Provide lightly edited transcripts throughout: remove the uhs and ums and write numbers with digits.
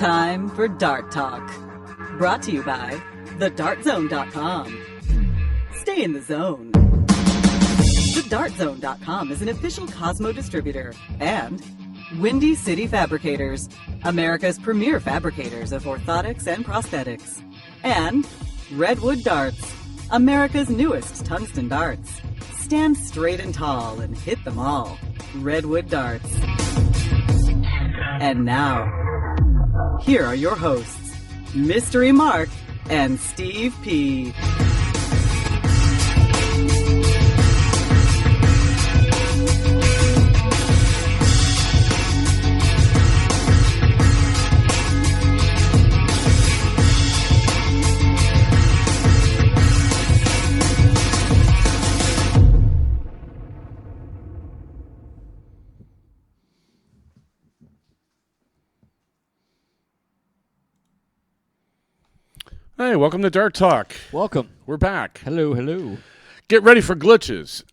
Time for Dart Talk. Brought to you by thedartzone.com. Stay in the zone. Thedartzone.com is an official Cosmo distributor and Windy City Fabricators, America's premier fabricators of orthotics and prosthetics. And Redwood Darts, America's newest tungsten darts. Stand straight and tall and hit them all. Redwood Darts. And now, here are your hosts, Mystery Mark and Steve P. Hey, welcome to Dart Talk. Welcome. We're back. Hello, hello. Get ready for glitches.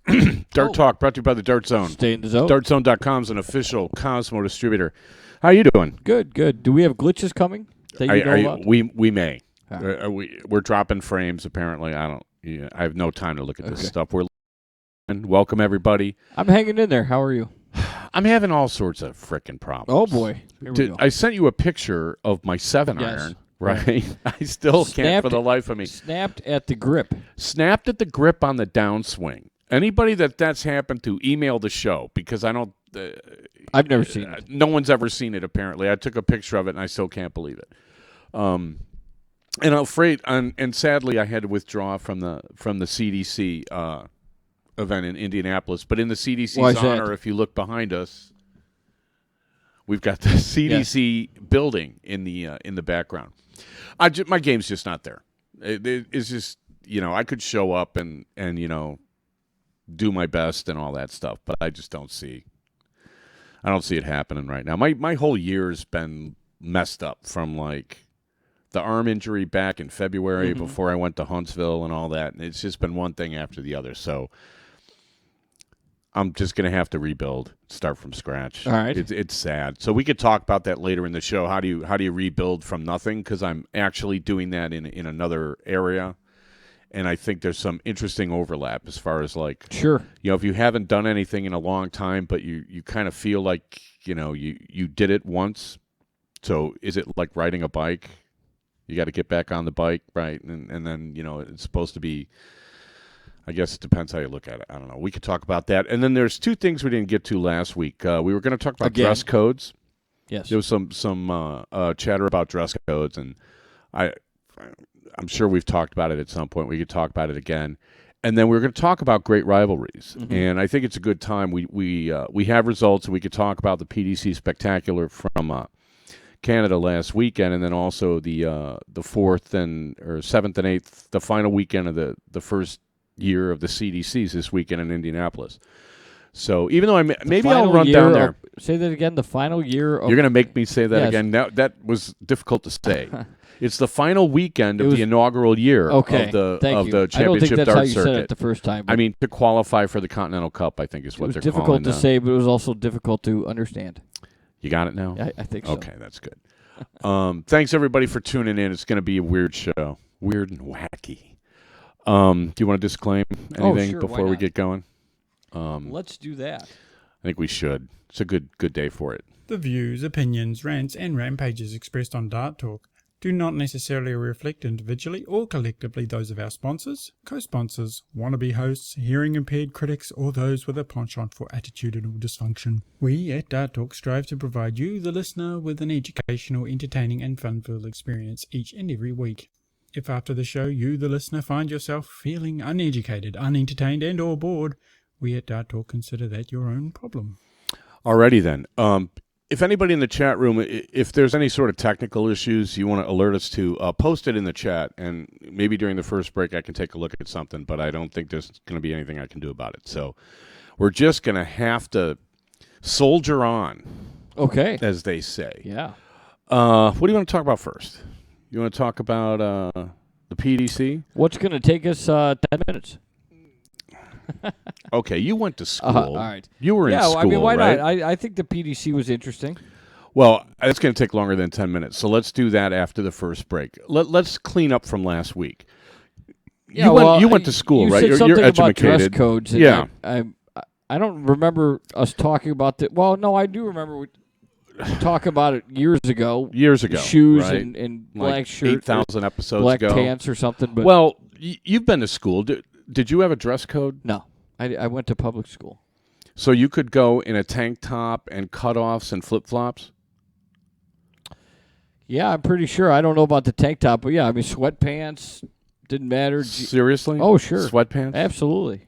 Dart Talk brought to you by the Dart Zone. Stay in the zone. DartZone.com is an official Cosmo distributor. How you doing? Good, good. Do we have glitches coming that you know about? We may. Ah. We're dropping frames, apparently. I have no time to look at this stuff. Welcome, everybody. I'm hanging in there. How are you? I'm having all sorts of frickin' problems. Oh, boy. Here we go. I sent you a picture of my 7-iron. Right. I still can't for the life of me. Snapped at the grip. Snapped at the grip on the downswing. Anybody that's happened to, email the show, because I don't... I've never seen it. No one's ever seen it, apparently. I took a picture of it, and I still can't believe it. And I'm afraid... And sadly, I had to withdraw from the CDC event in Indianapolis. But in the CDC's honor, if you look behind us, we've got the CDC building in the background. My game's just not there. It's just, I could show up and do my best and all that stuff, but I just don't see it happening right now. My whole year's been messed up from like the arm injury back in February before I went to Huntsville and all that. And it's just been one thing after the other. So I'm just going to have to rebuild, start from scratch. All right. It's sad. So we could talk about that later in the show. How do you rebuild from nothing? Because I'm actually doing that in another area, and I think there's some interesting overlap as far as like, sure, if you haven't done anything in a long time, but you kind of feel like you did it once. So is it like riding a bike? You got to get back on the bike, right? And then it's supposed to be. I guess it depends how you look at it. I don't know. We could talk about that. And then there's two things we didn't get to last week. We were going to talk about dress codes. Yes. There was some chatter about dress codes, and I'm sure we've talked about it at some point. We could talk about it again. And then we were going to talk about great rivalries. Mm-hmm. And I think it's a good time. We have results, and we could talk about the PDC Spectacular from Canada last weekend, and then also the 4th or 7th and 8th, the final weekend of the first year of the CDCs this weekend in Indianapolis. So even though I'll run down there. Say that again. The final year of... You're going to make me say that again. Now, that was difficult to say. It's the final weekend of the inaugural year of the championship I don't think that's how you circuit. said it the first time. I mean, to qualify for the Continental Cup, I think is what they're calling. It was difficult to say, but it was also difficult to understand. You got it now? I think so. Okay, that's good. Thanks everybody for tuning in. It's going to be a weird show, weird and wacky. Do you want to disclaim anything before we get going? Let's do that. I think we should. It's a good day for it. The views, opinions, rants, and rampages expressed on Dart Talk do not necessarily reflect individually or collectively those of our sponsors, co-sponsors, wannabe hosts, hearing-impaired critics, or those with a penchant for attitudinal dysfunction. We at Dart Talk strive to provide you, the listener, with an educational, entertaining, and fun-filled experience each and every week. If after the show you, the listener, find yourself feeling uneducated, unentertained, and or bored, we at Dart Talk consider that your own problem. Alrighty then. If anybody in the chat room, if there's any sort of technical issues you want to alert us to, post it in the chat, and maybe during the first break I can take a look at something, but I don't think there's going to be anything I can do about it. So we're just going to have to soldier on, as they say. Yeah. What do you want to talk about first? You want to talk about the PDC? What's going to take us 10 minutes? Okay, you went to school. All right. You were in school, I mean, why right? not? I think the PDC was interesting. Well, it's going to take longer than 10 minutes, so let's do that after the first break. Let's clean up from last week. Yeah, you went to school, you right? Said you're something about educated. dress codes. And Yeah. I don't remember us talking about that. Well, no, I do remember we talk about it years ago. right? Shoes and black like shirt, 8,000 episodes black ago. pants or something. But Well, you've been to school. Did you have a dress code? no, I went to public school. So you could go in a tank top and cutoffs and flip-flops? Yeah, I'm pretty sure. I don't know about the tank top, but yeah, I mean sweatpants didn't matter. Seriously? Oh, sure. Sweatpants? Absolutely.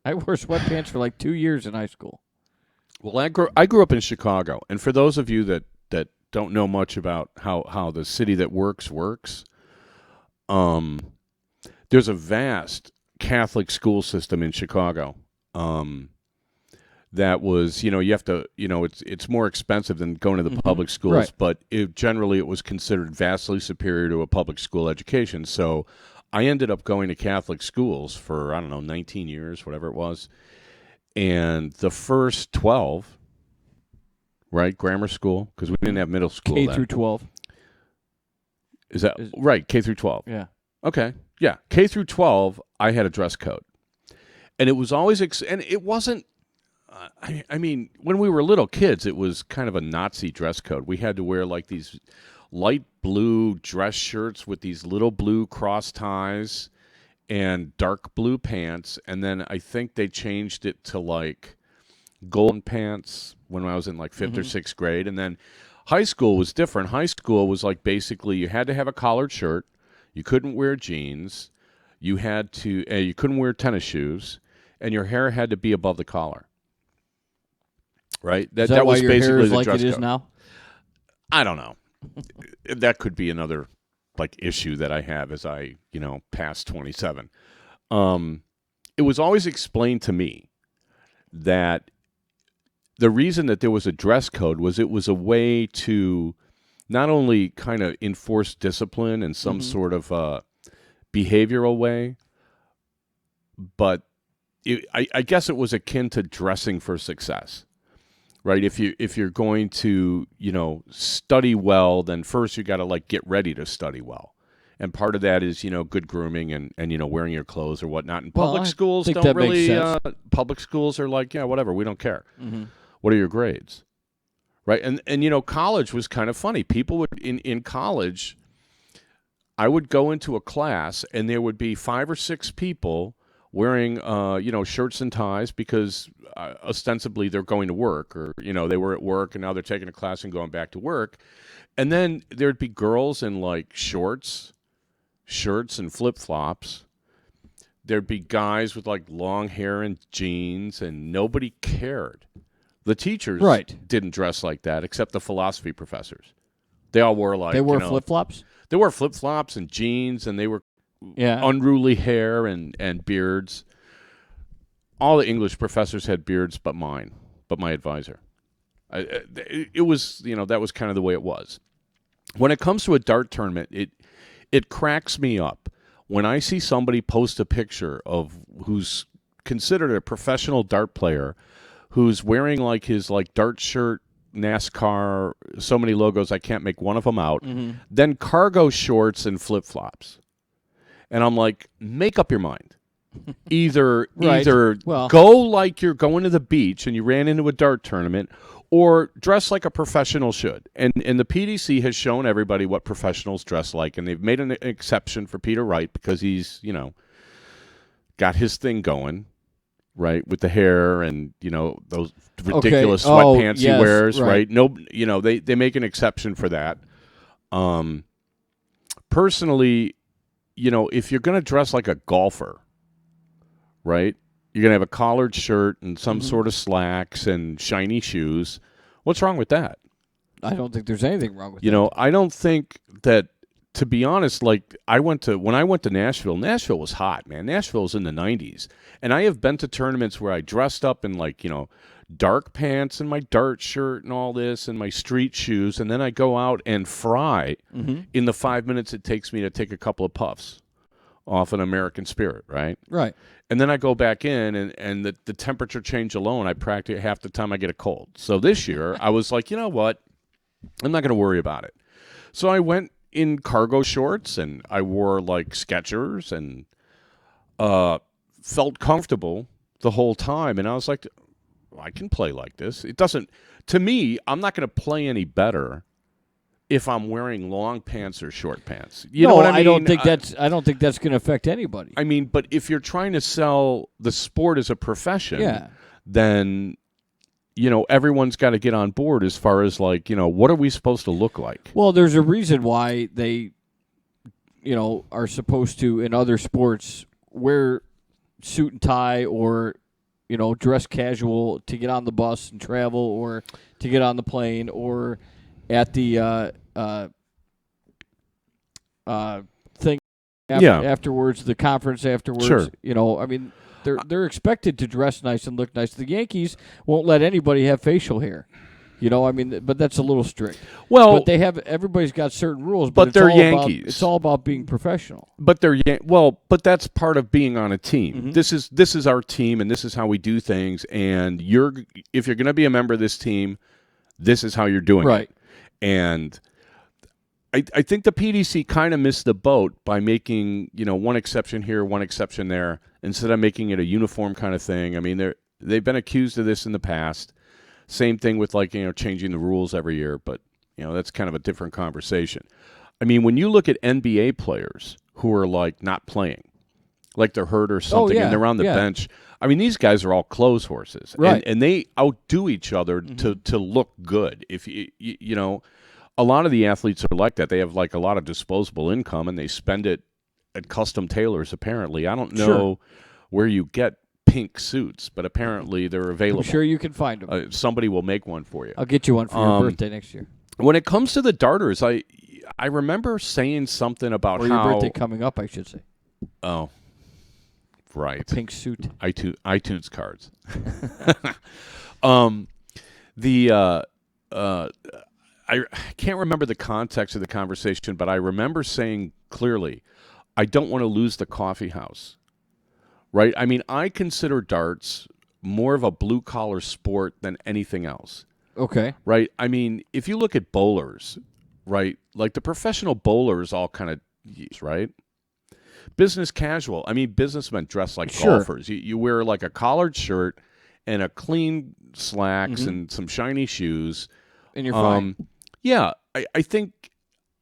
I wore sweatpants for like 2 years in high school. Well, I grew up in Chicago, and for those of you that don't know much about how the city that works, there's a vast Catholic school system in Chicago. That was, you have to, it's more expensive than going to the public schools, Right. but generally it was considered vastly superior to a public school education. So I ended up going to Catholic schools for, 19 years, whatever it was. And the first 12, right, grammar school, because we didn't have middle school K then. through 12. Is that right? K through 12. Yeah. Okay. Yeah. K through 12, I had a dress code. And it was always, and it wasn't, I mean, when we were little kids, it was kind of a Nazi dress code. We had to wear like these light blue dress shirts with these little blue cross ties and dark blue pants. And then I think they changed it to like golden pants when I was in like 5th or 6th grade. And then high school was different. High school was like basically you had to have a collared shirt. You couldn't wear jeans. You had to, you couldn't wear tennis shoes. And your hair had to be above the collar. Right? Is that why was your basically hair is the like dress it is code. now? I don't know. That could be another like issue that I have as I, pass 27. It was always explained to me that the reason that there was a dress code was it was a way to not only kind of enforce discipline in some sort of behavioral way, but I guess it was akin to dressing for success. Right, if you're going to study well, then first you got to like get ready to study well, and part of that is good grooming and wearing your clothes or whatnot. And public schools think don't that makes really. sense. Public schools are like whatever, we don't care. What are your grades, right? And college was kind of funny. People would in college, I would go into a class and there would be 5 or 6 people wearing shirts and ties because ostensibly they're going to work or they were at work and now they're taking a class and going back to work. And then there'd be girls in like shirts and flip-flops. There'd be guys with like long hair and jeans and nobody cared. The teachers didn't dress like that except the philosophy professors. They all wore like flip-flops? They wore flip-flops and jeans and they were unruly hair and beards. All the English professors had beards but my advisor. It was, that was kind of the way it was. When it comes to a dart tournament, it cracks me up when I see somebody post a picture of who's considered a professional dart player who's wearing like his like dart shirt, NASCAR, so many logos I can't make one of them out, then cargo shorts and flip-flops. And I'm like, make up your mind. Either go like you're going to the beach and you ran into a dart tournament, or dress like a professional should. And the PDC has shown everybody what professionals dress like, and they've made an exception for Peter Wright because he's, got his thing going, right, with the hair and, those ridiculous sweatpants he wears, right? No, they make an exception for that. Personally, if you're going to dress like a golfer, right, you're going to have a collared shirt and some sort of slacks and shiny shoes. What's wrong with that? I don't think there's anything wrong with that. I don't think that, to be honest, like when I went to Nashville was hot, man. Nashville was in the 90s. And I have been to tournaments where I dressed up in like, dark pants and my dart shirt and all this and my street shoes, and then I go out and fry in the 5 minutes it takes me to take a couple of puffs off an American Spirit, right? Right. And then I go back in, and the temperature change alone, I practically half the time I get a cold. So this year, I was like, you know what? I'm not going to worry about it. So I went in cargo shorts and I wore like Skechers and felt comfortable the whole time. And I was like, I can play like this. It doesn't, to me, I'm not going to play any better if I'm wearing long pants or short pants. You know what I mean? I don't think that's going to affect anybody. I mean, but if you're trying to sell the sport as a profession, then everyone's got to get on board as far as like, what are we supposed to look like? Well, there's a reason why they, are supposed to, in other sports, wear suit and tie or, dress casual to get on the bus and travel or to get on the plane or at the thing afterwards, the conference afterwards. Sure. I mean, they're expected to dress nice and look nice. The Yankees won't let anybody have facial hair. But that's a little strict. Well, but everybody's got certain rules. But they're Yankees. It's all about being professional. But but that's part of being on a team. Mm-hmm. This is our team, and this is how we do things. And if you're going to be a member of this team, this is how you're doing it. And I think the PDC kind of missed the boat by making one exception here, one exception there, instead of making it a uniform kind of thing. I mean, they've been accused of this in the past. Same thing with changing the rules every year, but that's kind of a different conversation. I mean, when you look at NBA players who are like not playing, like they're hurt or something, and they're on the bench. I mean, these guys are all clothes horses, right? And they outdo each other to look good. If a lot of the athletes are like that. They have like a lot of disposable income, and they spend it at custom tailors. Apparently, I don't know where you get pink suits, but apparently they're available. I'm sure you can find them. Somebody will make one for you. I'll get you one for your birthday next year. When it comes to the darters, I remember saying something about your birthday coming up, I should say. Oh, right. A pink suit. iTunes cards. I can't remember the context of the conversation, but I remember saying clearly, I don't want to lose the coffee house. Right? I mean, I consider darts more of a blue-collar sport than anything else. Okay. Right? I mean, if you look at bowlers, right, like the professional bowlers all kind of, right? Business casual. I mean, businessmen dress like golfers. You wear like a collared shirt and a clean slacks and some shiny shoes. And you're fine. Yeah, I think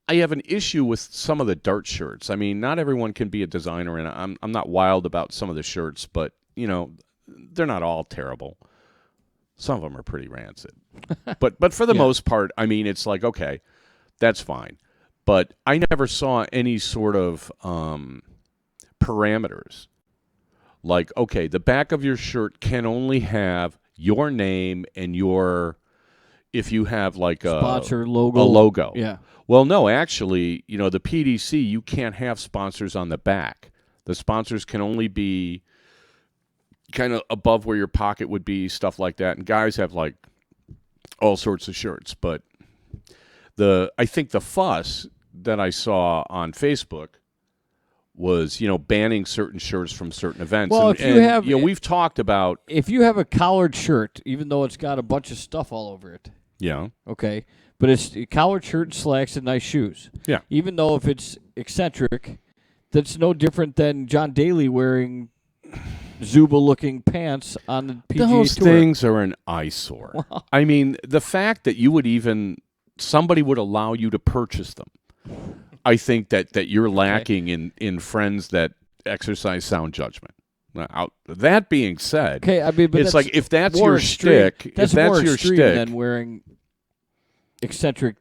I have an issue with some of the dart shirts. I mean, not everyone can be a designer, and I'm not wild about some of the shirts, but, they're not all terrible. Some of them are pretty rancid. But for the most part, I mean, it's like, okay, that's fine. But I never saw any sort of parameters. Like, okay, the back of your shirt can only have your name and if you have like a sponsor logo. A logo. Yeah. Well, no, actually, the PDC, you can't have sponsors on the back. The sponsors can only be kind of above where your pocket would be, stuff like that. And guys have like all sorts of shirts. But I think the fuss that I saw on Facebook was, banning certain shirts from certain events. Well, if you have, we've talked about if you have a collared shirt, even though it's got a bunch of stuff all over it. Yeah. Okay. But it's a collared shirt, slacks, and nice shoes. Yeah. Even though if it's eccentric, that's no different than John Daly wearing Zuba-looking pants on the PGA Tour. Those things are an eyesore. Wow. I mean, the fact that somebody would allow you to purchase them, I think that you're lacking in friends that exercise sound judgment. Now, that being said, okay, I mean, but it's like if that's more your extreme. shtick, That's if that's more your extreme shtick, than wearing eccentric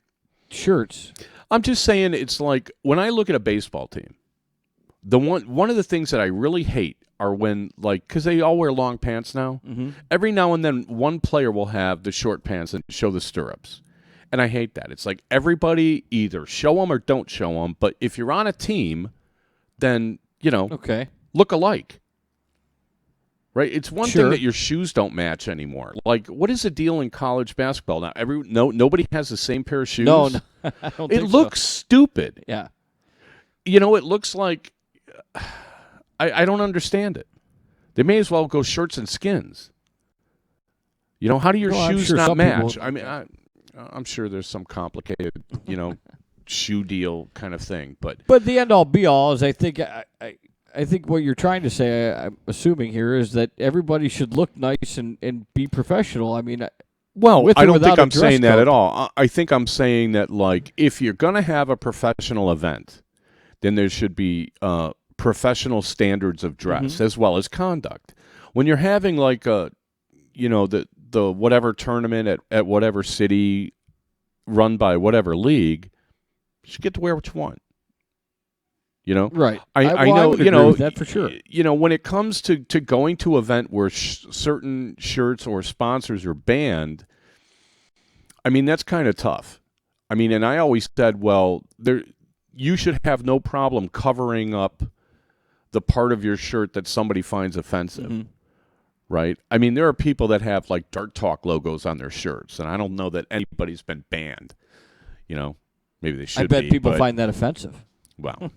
shirts. I'm just saying, it's like when I look at a baseball team, one of the things that I really hate are when, like, because they all wear long pants now. Mm-hmm. Every now and then, one player will have the short pants and show the stirrups. And I hate that. It's like everybody either show them or don't show them. But if you're on a team, then, look alike. Right? It's one thing that your shoes don't match anymore. Like, what is the deal in college basketball now? Nobody has the same pair of shoes. No, I don't think it looks stupid. Yeah. It looks like I don't understand it. They may as well go shirts and skins. How do your shoes not match? I mean, I'm sure there's some complicated, shoe deal kind of thing, but the end all be all is I think what you're trying to say, I'm assuming here, is that everybody should look nice and be professional. I mean, well, I don't think I'm saying that code. at all. I think I'm saying that, like, if you're going to have a professional event, then there should be professional standards of dress as well as conduct. When you're having like the whatever tournament at whatever city run by whatever league, you should get to wear what you want. Right. I know. know. Would agree with that for sure. When it comes to going to an event where certain shirts or sponsors are banned, I mean that's kind of tough. I mean, and I always said, well, you should have no problem covering up the part of your shirt that somebody finds offensive. Right? I mean, there are people that have like Dart Talk logos on their shirts, and I don't know that anybody's been banned. Maybe they should be. I bet people find that offensive. Well,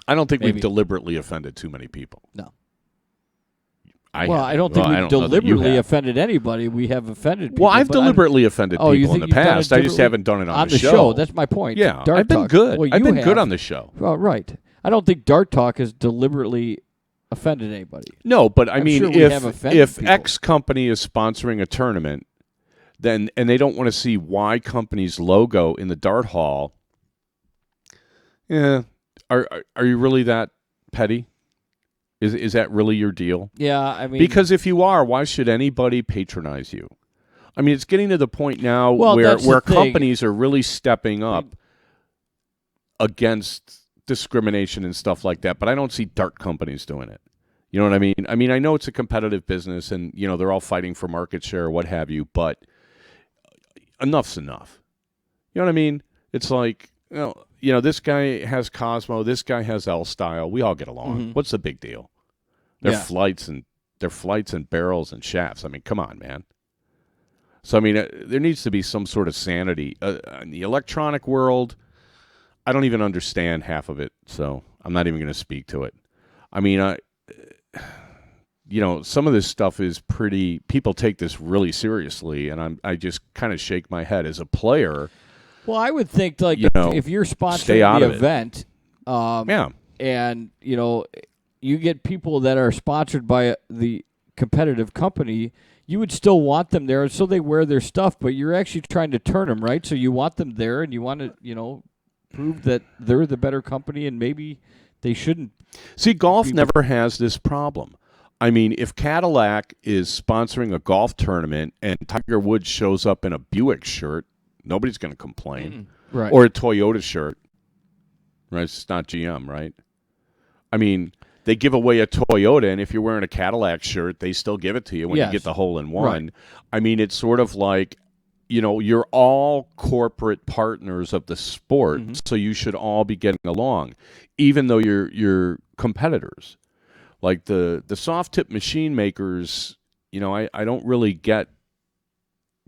I don't think we've deliberately offended too many people. No. I don't think we've deliberately offended anybody. We have offended people. Well, I've deliberately offended people in the past. I just haven't done it on the show. That's my point. Yeah, Dart I've been Talk. good. Well, I've been good on the show. Well, right. I don't think Dart Talk has deliberately offended anybody. No, but I mean, sure if X company is sponsoring a tournament, and they don't want to see Y company's logo in the dart hall, yeah, are you really that petty? Is that really your deal? Yeah, I mean, because if you are, why should anybody patronize you? I mean, it's getting to the point now where companies are really stepping up against discrimination and stuff like that, but I don't see dart companies doing it. You know what I mean? I mean, I know it's a competitive business and, they're all fighting for market share or what have you, but enough's enough. You know what I mean? It's like, this guy has Cosmo, this guy has L-Style. We all get along. What's the big deal? They're flights and barrels and shafts. I mean, come on, man. So, I mean, there needs to be some sort of sanity. In the electronic world, I don't even understand half of it, so I'm not even going to speak to it. I mean, some of this stuff is pretty. People take this really seriously, and I just kind of shake my head as a player. Well, I would think if you're sponsoring the event, and you get people that are sponsored by the competitive company, you would still want them there, so they wear their stuff. But you're actually trying to turn them, right? So you want them there, and you want to prove that they're the better company, and maybe they shouldn't. See, golf never has this problem. I mean, if Cadillac is sponsoring a golf tournament and Tiger Woods shows up in a Buick shirt, nobody's going to complain. Right. Or a Toyota shirt. Right? It's not GM, right? I mean, they give away a Toyota, and if you're wearing a Cadillac shirt, they still give it to you when you get the hole-in-one. Right. I mean, it's sort of like, you're all corporate partners of the sport, so you should all be getting along, even though you're competitors. Like the soft tip machine makers, I don't really get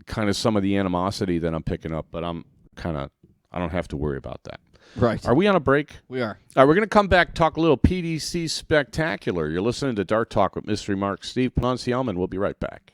kind of some of the animosity that I'm picking up, but I don't have to worry about that. Right. Are we on a break? We are. All right, we're going to come back, talk a little PDC Spectacular. You're listening to Dart Talk with Mystery Mark Steve Poncielman. We'll be right back.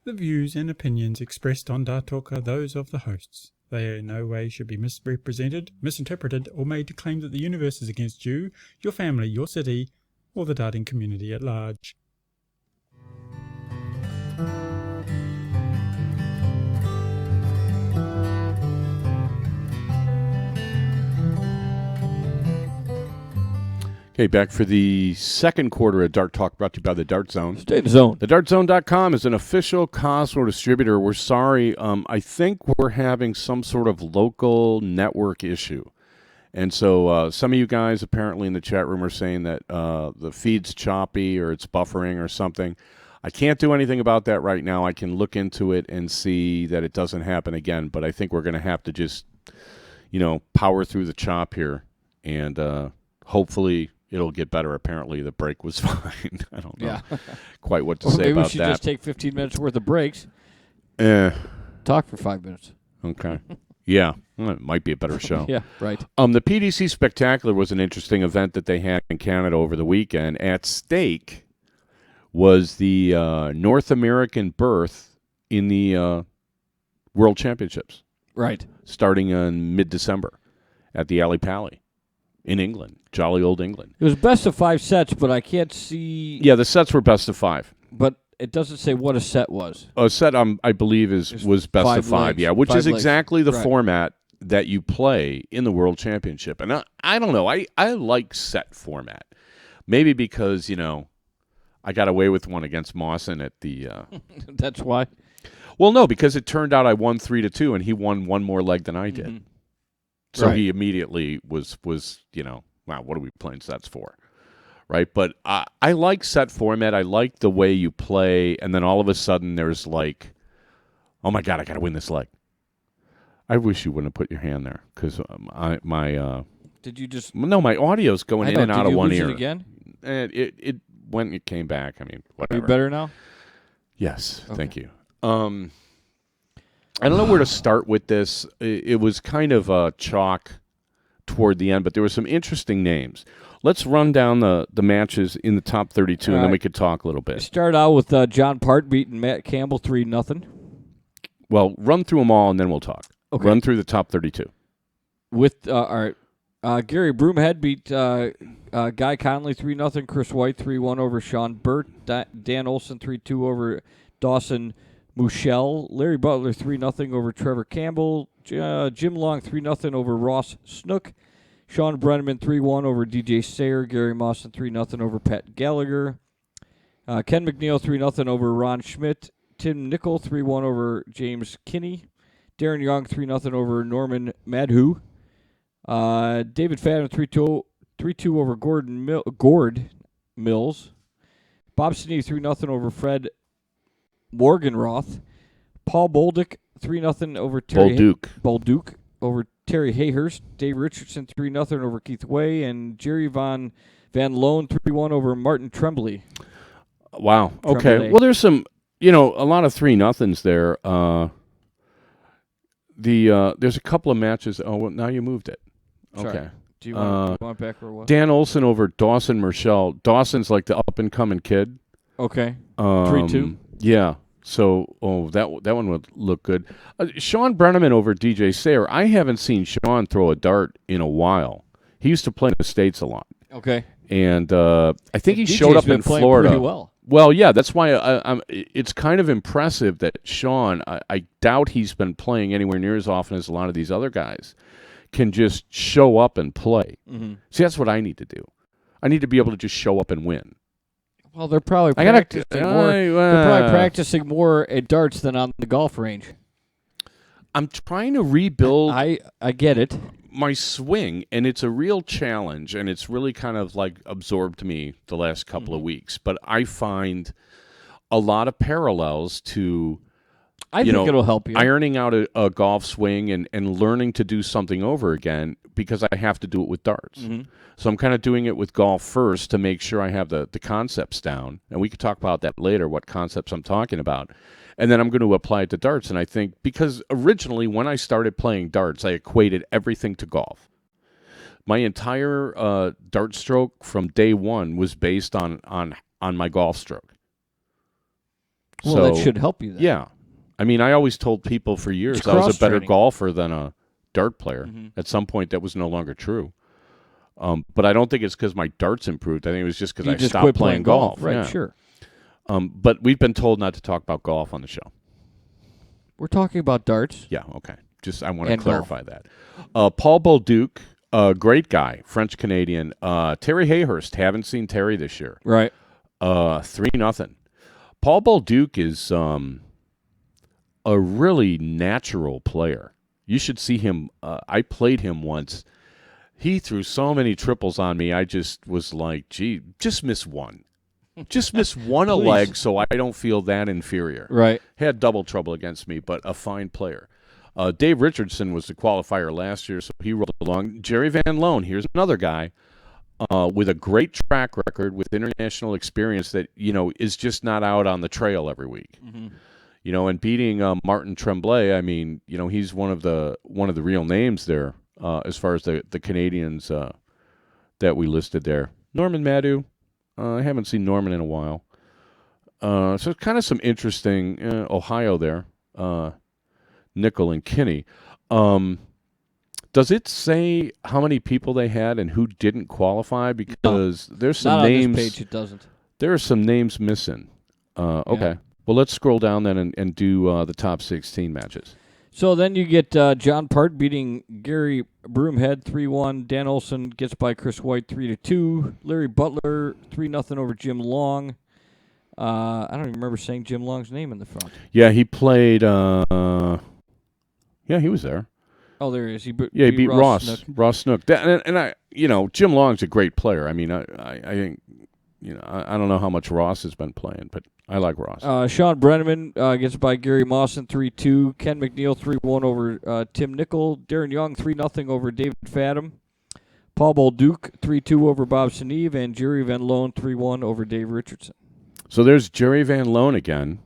The views and opinions expressed on Dart Talk are those of the hosts. They in no way should be misrepresented, misinterpreted, or made to claim that the universe is against you, your family, your city, or the darting community at large. Okay, back for the second quarter of Dart Talk, brought to you by the Dart Zone. Stay in the zone. TheDartZone.com is an official Cosmo distributor. We're sorry. I think we're having some sort of local network issue. And so some of you guys apparently in the chat room are saying that the feed's choppy or it's buffering or something. I can't do anything about that right now. I can look into it and see that it doesn't happen again. But I think we're going to have to just, power through the chop here. And hopefully it'll get better. Apparently the break was fine. I don't know quite what to say maybe about we should that. just take 15 minutes worth of breaks. Talk for 5 minutes. Okay. Yeah. Well, it might be a better show. Yeah, right. The PDC Spectacular was an interesting event that they had in Canada over the weekend. At stake was the North American berth in the World Championships. Right. Starting in mid-December at the Ali Pally in England. Jolly old England. It was best of 5 sets, but I can't see. Yeah, the sets were best of 5. But it doesn't say what a set was. A set, I believe, was best 5 of 5. legs. Yeah, which 5 is legs. exactly the Right. format that you play in the World Championship. And I don't know. I like set format. Maybe because, I got away with one against Mawson at the... That's why. Well, no, because it turned out I won 3-2, and he won one more leg than I did. Mm-hmm. So Right. he immediately was wow, what are we playing sets for? Right? But I like set format. I like the way you play, and then all of a sudden there's like, oh my God, I got to win this leg. I wish you wouldn't have put your hand there because Did you just? no, my audio's going in and out Did of you one lose ear. it again? And it when it came back. I mean, Are whatever. you better now? Yes, Okay. thank you. I don't know where to start with this. It was kind of chalk toward the end, but there were some interesting names. Let's run down the matches in the top 32, and then we could talk a little bit. Start out with John Part beating Matt Campbell 3-0. Well, run through them all, and then we'll talk. Okay. Run through the top 32. With all right, Gary Broomhead beat Guy Conley 3-0. Chris White 3-1 over Sean Burt. Dan Olson 3-2 over Dawson Muschel. Larry Butler 3-0 over Trevor Campbell. Jim Long 3-0 over Ross Snook. Sean Brenneman 3-1 over DJ Sayer. Gary Mawson 3-0 over Pat Gallagher. Ken McNeil 3-0 over Ron Schmidt. Tim Nickel 3-1 over James Kinney. Darren Young 3-0 over Norman Madhu. David Fadden 3-2 over Gord Mills. Bob Snee 3-0 over Fred Morganroth. Paul Bolduc 3-0 over Terry Bolduc over Terry Hayhurst. Dave Richardson 3-0 over Keith Way, and Jerry Van Loan 3-1 over Martin Tremblay. Wow. Okay. Tremblay. Well, there's some, a lot of 3-0s there. There's a couple of matches. Oh, well, now you moved it. Sorry. Okay. Do you want back where it was? Dan Olson over Dawson Merschel. Dawson's like the up-and-coming kid. Okay. 3-2. Yeah. So, that one would look good. Sean Brenneman over DJ Sayer. I haven't seen Sean throw a dart in a while. He used to play in the States a lot. Okay. And I think he DJ's showed up been in playing Florida. pretty well. Well, yeah, that's why it's kind of impressive that Sean, I doubt he's been playing anywhere near as often as a lot of these other guys, can just show up and play. Mm-hmm. See, that's what I need to do. I need to be able to just show up and win. Well, they're probably practicing more at darts than on the golf range. I'm trying to rebuild I get it. my swing, and it's a real challenge, and it's really kind of like absorbed me the last couple of weeks. But I find a lot of parallels to I think it'll help you. ironing out a golf swing and learning to do something over again because I have to do it with darts. Mm-hmm. So I'm kind of doing it with golf first to make sure I have the concepts down. And we could talk about that later, what concepts I'm talking about. And then I'm going to apply it to darts. And I think because originally when I started playing darts, I equated everything to golf. My entire dart stroke from day one was based on my golf stroke. Well, So, that should help you then. Yeah. I mean, I always told people for years It's I was a better cross-training. golfer than a dart player. Mm-hmm. At some point, that was no longer true. But I don't think it's because my darts improved. I think it was just because You I just stopped quit playing golf. Right, Yeah. sure. But we've been told not to talk about golf on the show. We're talking about darts. Yeah, okay. Just I want to And clarify that. Paul Bolduc, great guy, French-Canadian. Terry Hayhurst, haven't seen Terry this year. Right. 3-0. Paul Bolduc is a really natural player. You should see him. I played him once. He threw so many triples on me. I just was like, gee, just miss one. Just miss one a Please. leg so I don't feel that inferior. Right. Had double trouble against me, but a fine player. Dave Richardson was the qualifier last year, so he rolled along. Jerry Van Loan, here's another guy with a great track record with international experience that, is just not out on the trail every week. Mm-hmm. And beating Martin Tremblay, I mean, he's one of the real names there as far as the Canadians that we listed there. Norman Madu, I haven't seen Norman in a while. So kind of some interesting Ohio there, Nickel and Kinney. Does it say how many people they had and who didn't qualify? Because there's some Not names. on this page, it doesn't. There are some names missing. Okay. Well, let's scroll down then and do the top 16 matches. So then you get John Part beating Gary Broomhead 3-1. Dan Olson gets by Chris White 3-2. Larry Butler 3-0 over Jim Long. I don't even remember saying Jim Long's name in the front. Yeah, he played. Yeah, he was there. Oh, there he is. He beat Ross Snook. Ross Snook. And I, Jim Long's a great player. I mean, I think, I don't know how much Ross has been playing, but I like Ross. Sean Brenneman gets by Gary Mawson 3-2. Ken McNeil 3-1 over Tim Nickel. Darren Young 3-0 over David Fadum. Paul Bolduc 3-2 over Bob Seneve. And Jerry Van Loan 3-1 over Dave Richardson. So there's Jerry Van Loan again,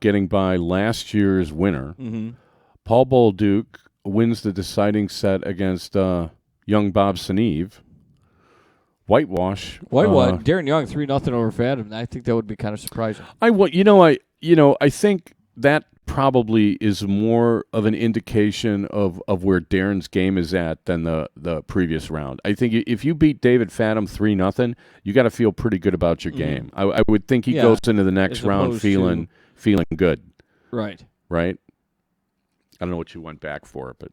getting by last year's winner. Mm-hmm. Paul Bolduc wins the deciding set against young Bob Seneve. Whitewash. Darren Young 3-0 over Fadum. I think that would be kind of surprising. I think that probably is more of an indication of where Darren's game is at than the previous round. I think if you beat David Fadum 3-0, you got to feel pretty good about your game. I would think he goes into the next round feeling good. Right. Right. I don't know what you went back for, but.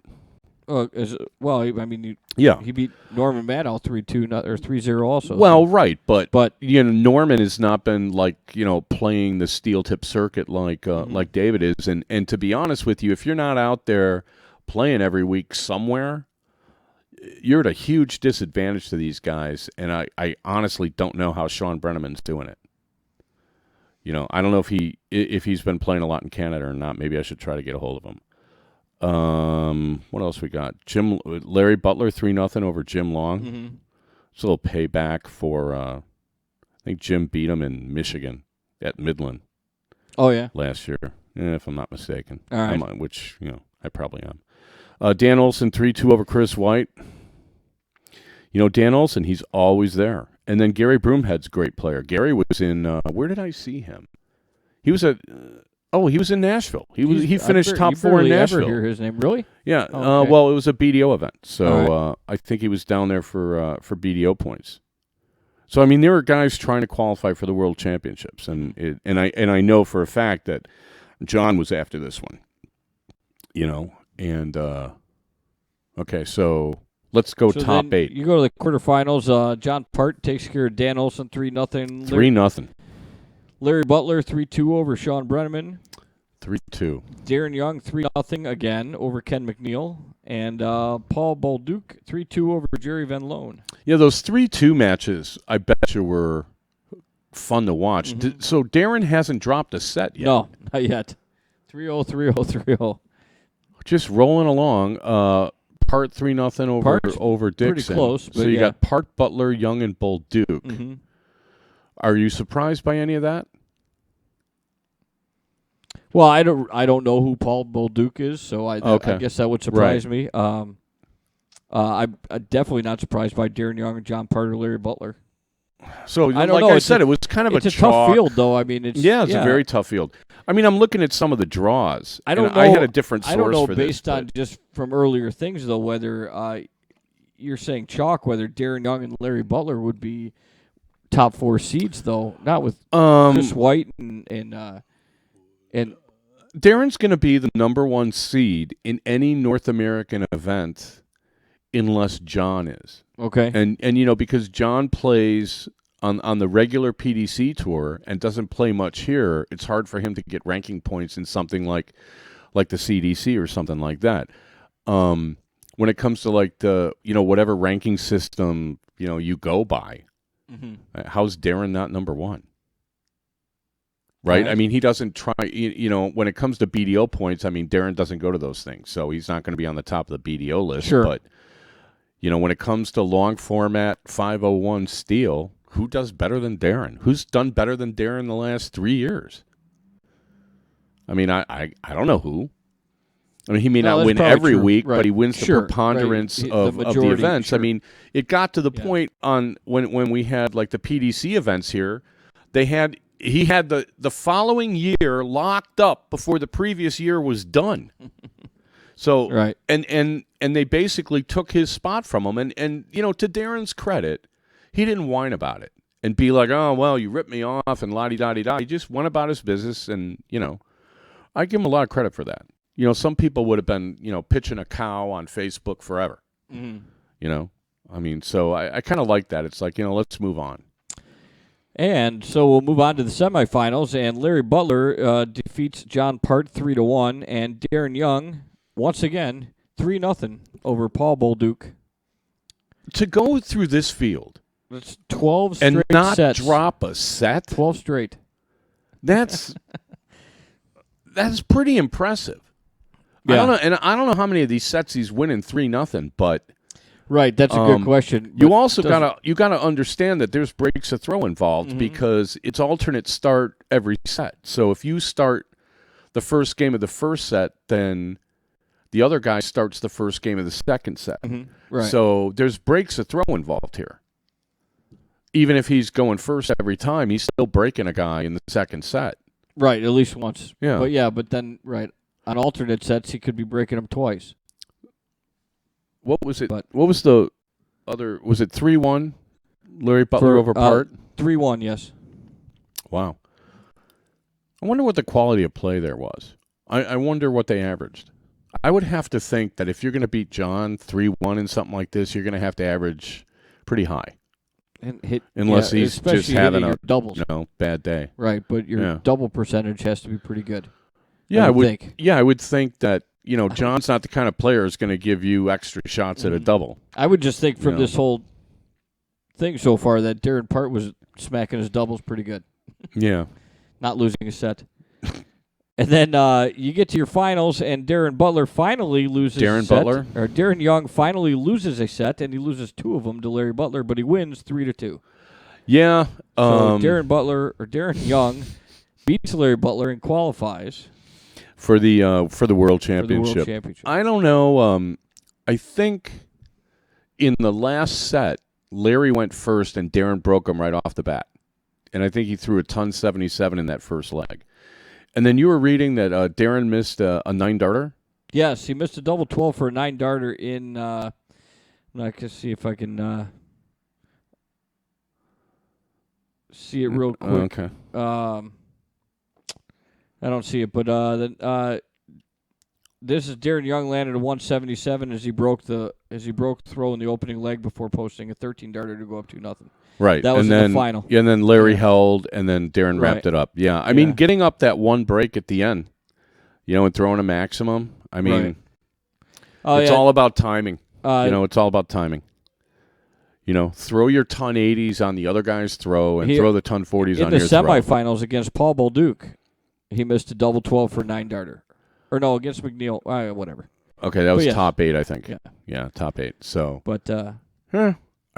He beat Norman Madow 3-2 or 3-0 also. Well, right, but Norman has not been playing the steel tip circuit like David is, and to be honest with you, if you're not out there playing every week somewhere, you're at a huge disadvantage to these guys, and I honestly don't know how Sean Brenneman's doing it. I don't know if he's been playing a lot in Canada or not. Maybe I should try to get a hold of him. What else we got? Larry Butler 3-0 over Jim Long. Mm-hmm. It's a little payback for I think Jim beat him in Michigan at Midland. Oh yeah, last year, if I'm not mistaken. All right. Which I probably am. Dan Olson 3-2 over Chris White. Dan Olson, he's always there. And then Gary Broomhead's a great player. Gary was in where did I see him? He was at. He was in Nashville. He finished top 4 in Nashville. Ever hear his name, really? Yeah. Oh, okay. Well, it was a BDO event, so right. I think he was down there for BDO points. So I mean, there are guys trying to qualify for the World Championships, and I know for a fact that John was after this one. And okay, so let's go top 8. You go to the quarterfinals. John Part takes care of Dan Olson 3-0. 3-0. Larry Butler 3-2 over Sean Brenneman. 3-2. Darren Young 3-0 again over Ken McNeil. And Paul Bolduc 3-2 over Jerry Van Loan. Yeah, those 3-2 matches, I bet you were fun to watch. Mm-hmm. So Darren hasn't dropped a set yet. No, not yet. 3-0, 3-0, 3-0. Just rolling along. Part 3-0 over Dixon. Pretty close. So you got Part, Butler, Young, and Bolduc. Mm-hmm. Are you surprised by any of that? Well, I don't know who Paul Bolduc is, so I guess that would surprise me. I'm definitely not surprised by Darren Young and John Part or Larry Butler. So, I don't like know. I said, it was kind of it's a chalk. tough field, though. I mean, it's a very tough field. I mean, I'm looking at some of the draws. I don't and know. I had a different source I don't know for based this, on just from earlier things, though, whether you're saying chalk, whether Darren Young and Larry Butler would be top 4 seeds, though, not with Chris White and Darren's going to be the number 1 seed in any North American event unless John is. Okay. And because John plays on the regular PDC tour and doesn't play much here, it's hard for him to get ranking points in something like the CDC or something like that. When it comes to like the whatever ranking system you go by, how's Darren not number 1? Right? I mean, he doesn't try, when it comes to BDO points, I mean, Darren doesn't go to those things, so he's not going to be on the top of the BDO list. Sure. But, when it comes to long format 501 steel, who does better than Darren? Who's done better than Darren the last 3 years? I mean, I don't know who. I mean, he may not win every week, right. but he wins the preponderance of the events. Sure. I mean, it got to the point on when we had like the PDC events here, he had the following year locked up before the previous year was done. So right. and they basically took his spot from him. And to Darren's credit, he didn't whine about it and be like, oh, well, you ripped me off and la-di-da-di-da. He just went about his business, and, I give him a lot of credit for that. Some people would have been, pitching a cow on Facebook forever. I mean, so I kind of like that. It's like, let's move on. And so we'll move on to the semifinals, and Larry Butler defeats John Part 3-1, and Darren Young, once again, 3-0 over Paul Bolduc. To go through this field, that's 12 straight and not sets. drop a set, 12 straight. That's pretty impressive. Yeah. I don't know how many of these sets he's winning 3-0, but right, that's a good question. You also gotta understand that there's breaks of throw involved because it's alternate start every set. So if you start the first game of the first set, then the other guy starts the first game of the second set. Right. So there's breaks of throw involved here. Even if he's going first every time, he's still breaking a guy in the second set. Right, at least once. Yeah. But then, right, on alternate sets, he could be breaking them twice. What was it? What was the other? Was it 3-1? Larry Butler over Part? 3-1, yes. Wow. I wonder what the quality of play there was. I wonder what they averaged. I would have to think that if you're going to beat John 3-1 in something like this, you're going to have to average pretty high. And hit, unless he's just having a doubles. Bad day. Right, but your double percentage has to be pretty good. Yeah, I would think. Yeah, I would think that, John's not the kind of player who's going to give you extra shots at a double. I would just think from this whole thing so far that Darren Part was smacking his doubles pretty good. Yeah. Not losing a set. And then you get to your finals, and Darren Butler finally loses a set. Darren Young finally loses a set, and he loses 2 of them to Larry Butler, but he wins 3-2. Yeah. So Darren Young beats Larry Butler and qualifies for the World Championship. I don't know. I think in the last set, Larry went first, and Darren broke him right off the bat. And I think he threw a ton 77 in that first leg. And then you were reading that Darren missed a 9-darter? Yes, he missed a double 12 for a 9-darter in I can see if I can see it real quick. Okay. I don't see it, but this is Darren Young landed a 177 as he broke throw in the opening leg before posting a 13-darter to go up 2-0. Right. That was in the final. Yeah, and then Larry held, and then Darren wrapped it up. Yeah. I mean, getting up that one break at the end, and throwing a maximum, I mean, it's all about timing. It's all about timing. Throw your ton 80s on the other guy's throw and throw the ton 40s on your throw. In the semifinals against Paul Bolduc, he missed a double 12 for a 9-darter. Or no, against McNeil, whatever. Okay, that was top 8, I think. Yeah, top 8. So, but I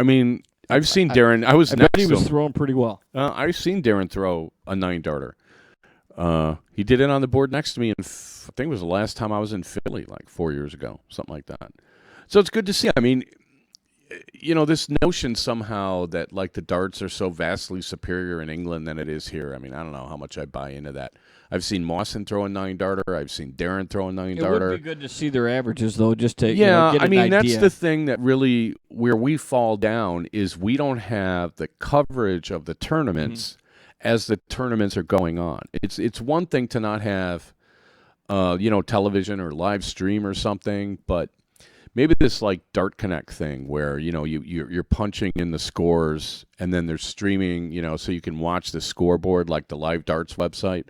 mean, I've seen Darren. I bet he was throwing pretty well. I've seen Darren throw a 9-darter. He did it on the board next to me, and I think it was the last time I was in Philly, like 4 years ago, something like that. So it's good to see. I mean, this notion somehow that like the darts are so vastly superior in England than it is here. I mean, I don't know how much I buy into that. I've seen Mawson throw a 9-darter. I've seen Darren throw a 9-darter. It would be good to see their averages, though, just to get an idea. That's the thing that really where we fall down is we don't have the coverage of the tournaments as the tournaments are going on. It's one thing to not have, television or live stream or something, but maybe this like Dart Connect thing where you're punching in the scores and then they're streaming, so you can watch the scoreboard like the Live Darts website.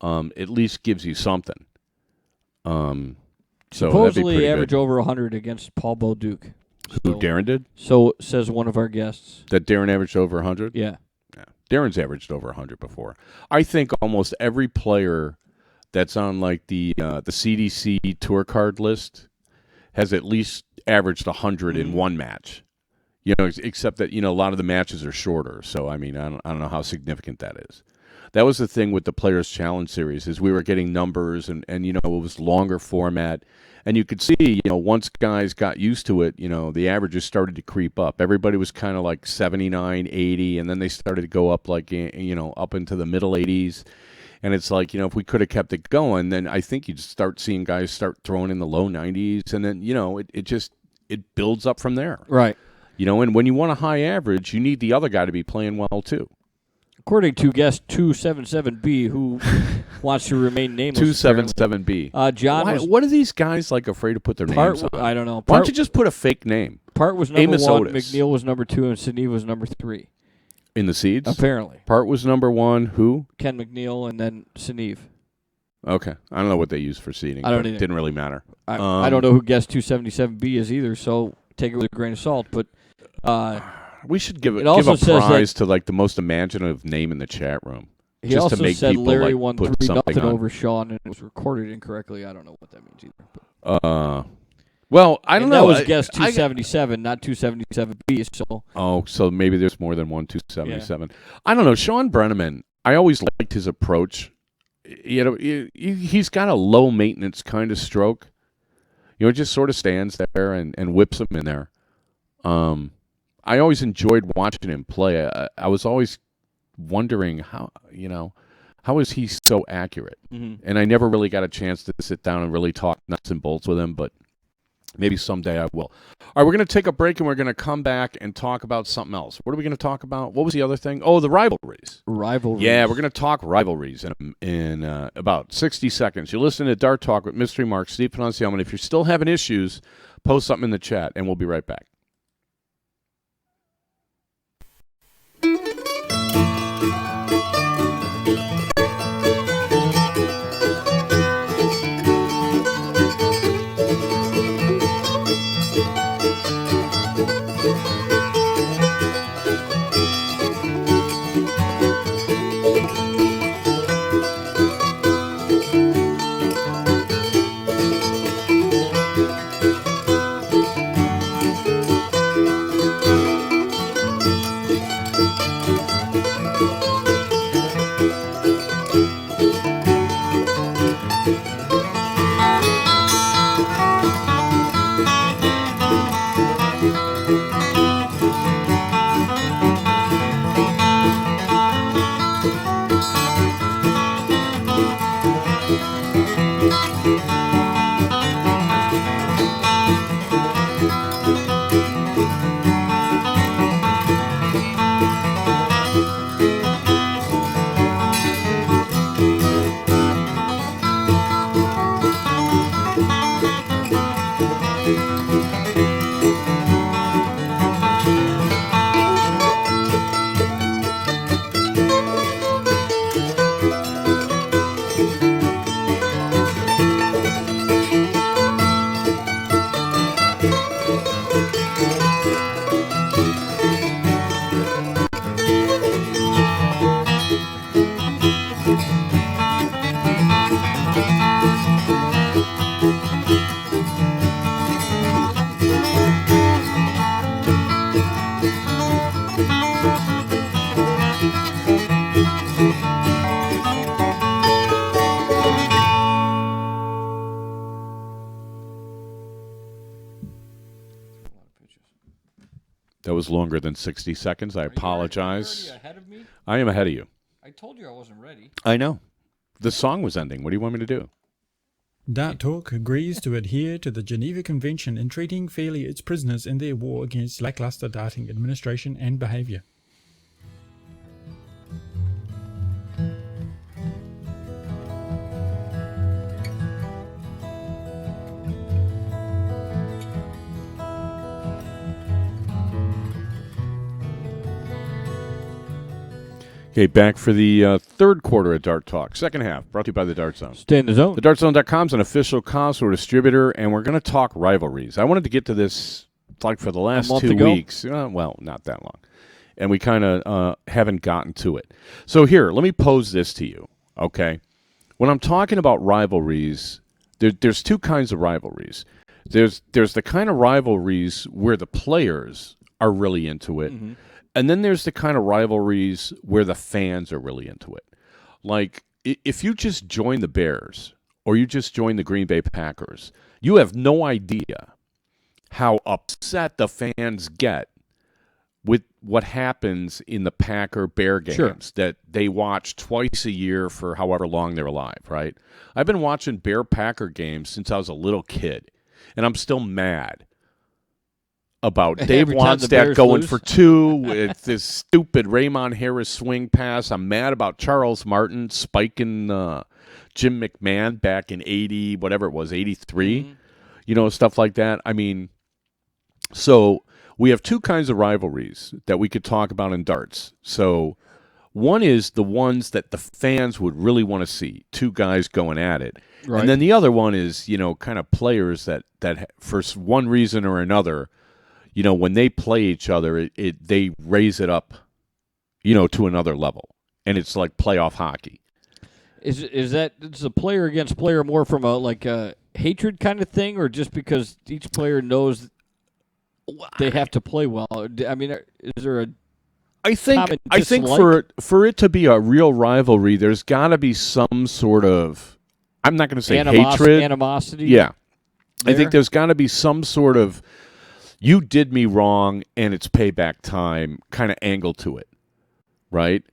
At least gives you something. So supposedly average over 100 against Paul Beauduc. Who Darren did? So says one of our guests. That Darren averaged over 100? Yeah. Darren's averaged over 100 before. I think almost every player that's on like the CDC tour card list has at least averaged 100 in one match. Except that a lot of the matches are shorter. So I mean, I don't know how significant that is. That was the thing with the Players Challenge Series is we were getting numbers and it was longer format. And you could see, once guys got used to it, the averages started to creep up. Everybody was kind of like 79, 80, and then they started to go up like, up into the middle 80s. And it's like, if we could have kept it going, then I think you'd start seeing guys start throwing in the low 90s. And then, it builds up from there. Right. And when you want a high average, you need the other guy to be playing well, too. According to guest 277B, who wants to remain nameless. 277B. John what are these guys like afraid to put their names on? I don't know. Why don't you just put a fake name? Part was number Amos 1, Otis. McNeil was number 2, and Sidney was number 3. In the seeds? Apparently. Part was number 1. Who? Ken McNeil and then Sinev. Okay. I don't know what they use for seeding. I don't but either. It didn't really matter. I don't know who guest 277B is either, so take it with a grain of salt. But we should give a says prize to like the most imaginative name in the chat room. He just also to make said people Larry like won put 3-0 on. over Sean, and it was recorded incorrectly. I don't know what that means either. Well, I don't know. That was guest 277, not 277B. So maybe there's more than one 277. Yeah. I don't know. Sean Brenneman, I always liked his approach. He's got a low maintenance kind of stroke. It just sort of stands there and whips him in there. I always enjoyed watching him play. I was always wondering how is he so accurate? Mm-hmm. And I never really got a chance to sit down and really talk nuts and bolts with him, but maybe someday I will. All right, we're going to take a break, and we're going to come back and talk about something else. What are we going to talk about? What was the other thing? Oh, the rivalries. Rivalries. Yeah, we're going to talk rivalries in about 60 seconds. You're listening to Dart Talk with Mystery Mark, Steve Pananciamo, and if you're still having issues, post something in the chat, and we'll be right back. was longer than 60 seconds. I apologize. Are you ahead of me? I am ahead of you. I told you I wasn't ready. I know. The song was ending. What do you want me to do? Dart Talk agrees to adhere to the Geneva Convention in treating fairly its prisoners in their war against lackluster darting administration and behaviour. Okay, back for the third quarter of Dart Talk. Second half, brought to you by the Dart Zone. Stay in the zone. TheDartZone.com is an official Cosmo distributor, and we're going to talk rivalries. I wanted to get to this like for the last 2 weeks. Well, not that long. And we kind of haven't gotten to it. So here, let me pose this to you, okay? When I'm talking about rivalries, there's two kinds of rivalries. There's the kind of rivalries where the players are really into it, and then there's the kind of rivalries where the fans are really into it. Like, if you just join the Bears or you just join the Green Bay Packers, you have no idea how upset the fans get with what happens in the Packer-Bear games that they watch twice a year for however long they're alive, right? I've been watching Bear-Packer games since I was a little kid, and I'm still mad about Dave Wannstedt going for two with this stupid Raymond Harris swing pass. I'm mad about Charles Martin spiking Jim McMahon back in 80, whatever it was, 83. You know, stuff like that. I mean, so we have two kinds of rivalries that we could talk about in darts. So one is the ones that the fans would really want to see, two guys going at it. Right. And then the other one is, you know, kind of players that for one reason or another, you know, when they play each other, they raise it up, you know, to another level, and it's like playoff hockey. Is a player against player more from a hatred kind of thing, or just because each player knows they have to play well? I mean, is there a I think for it to be a real rivalry, there's got to be some sort of, I'm not going to say hatred, animosity. Yeah, there? I think there's got to be some sort of, you did me wrong and it's payback time kind of angle to it, right?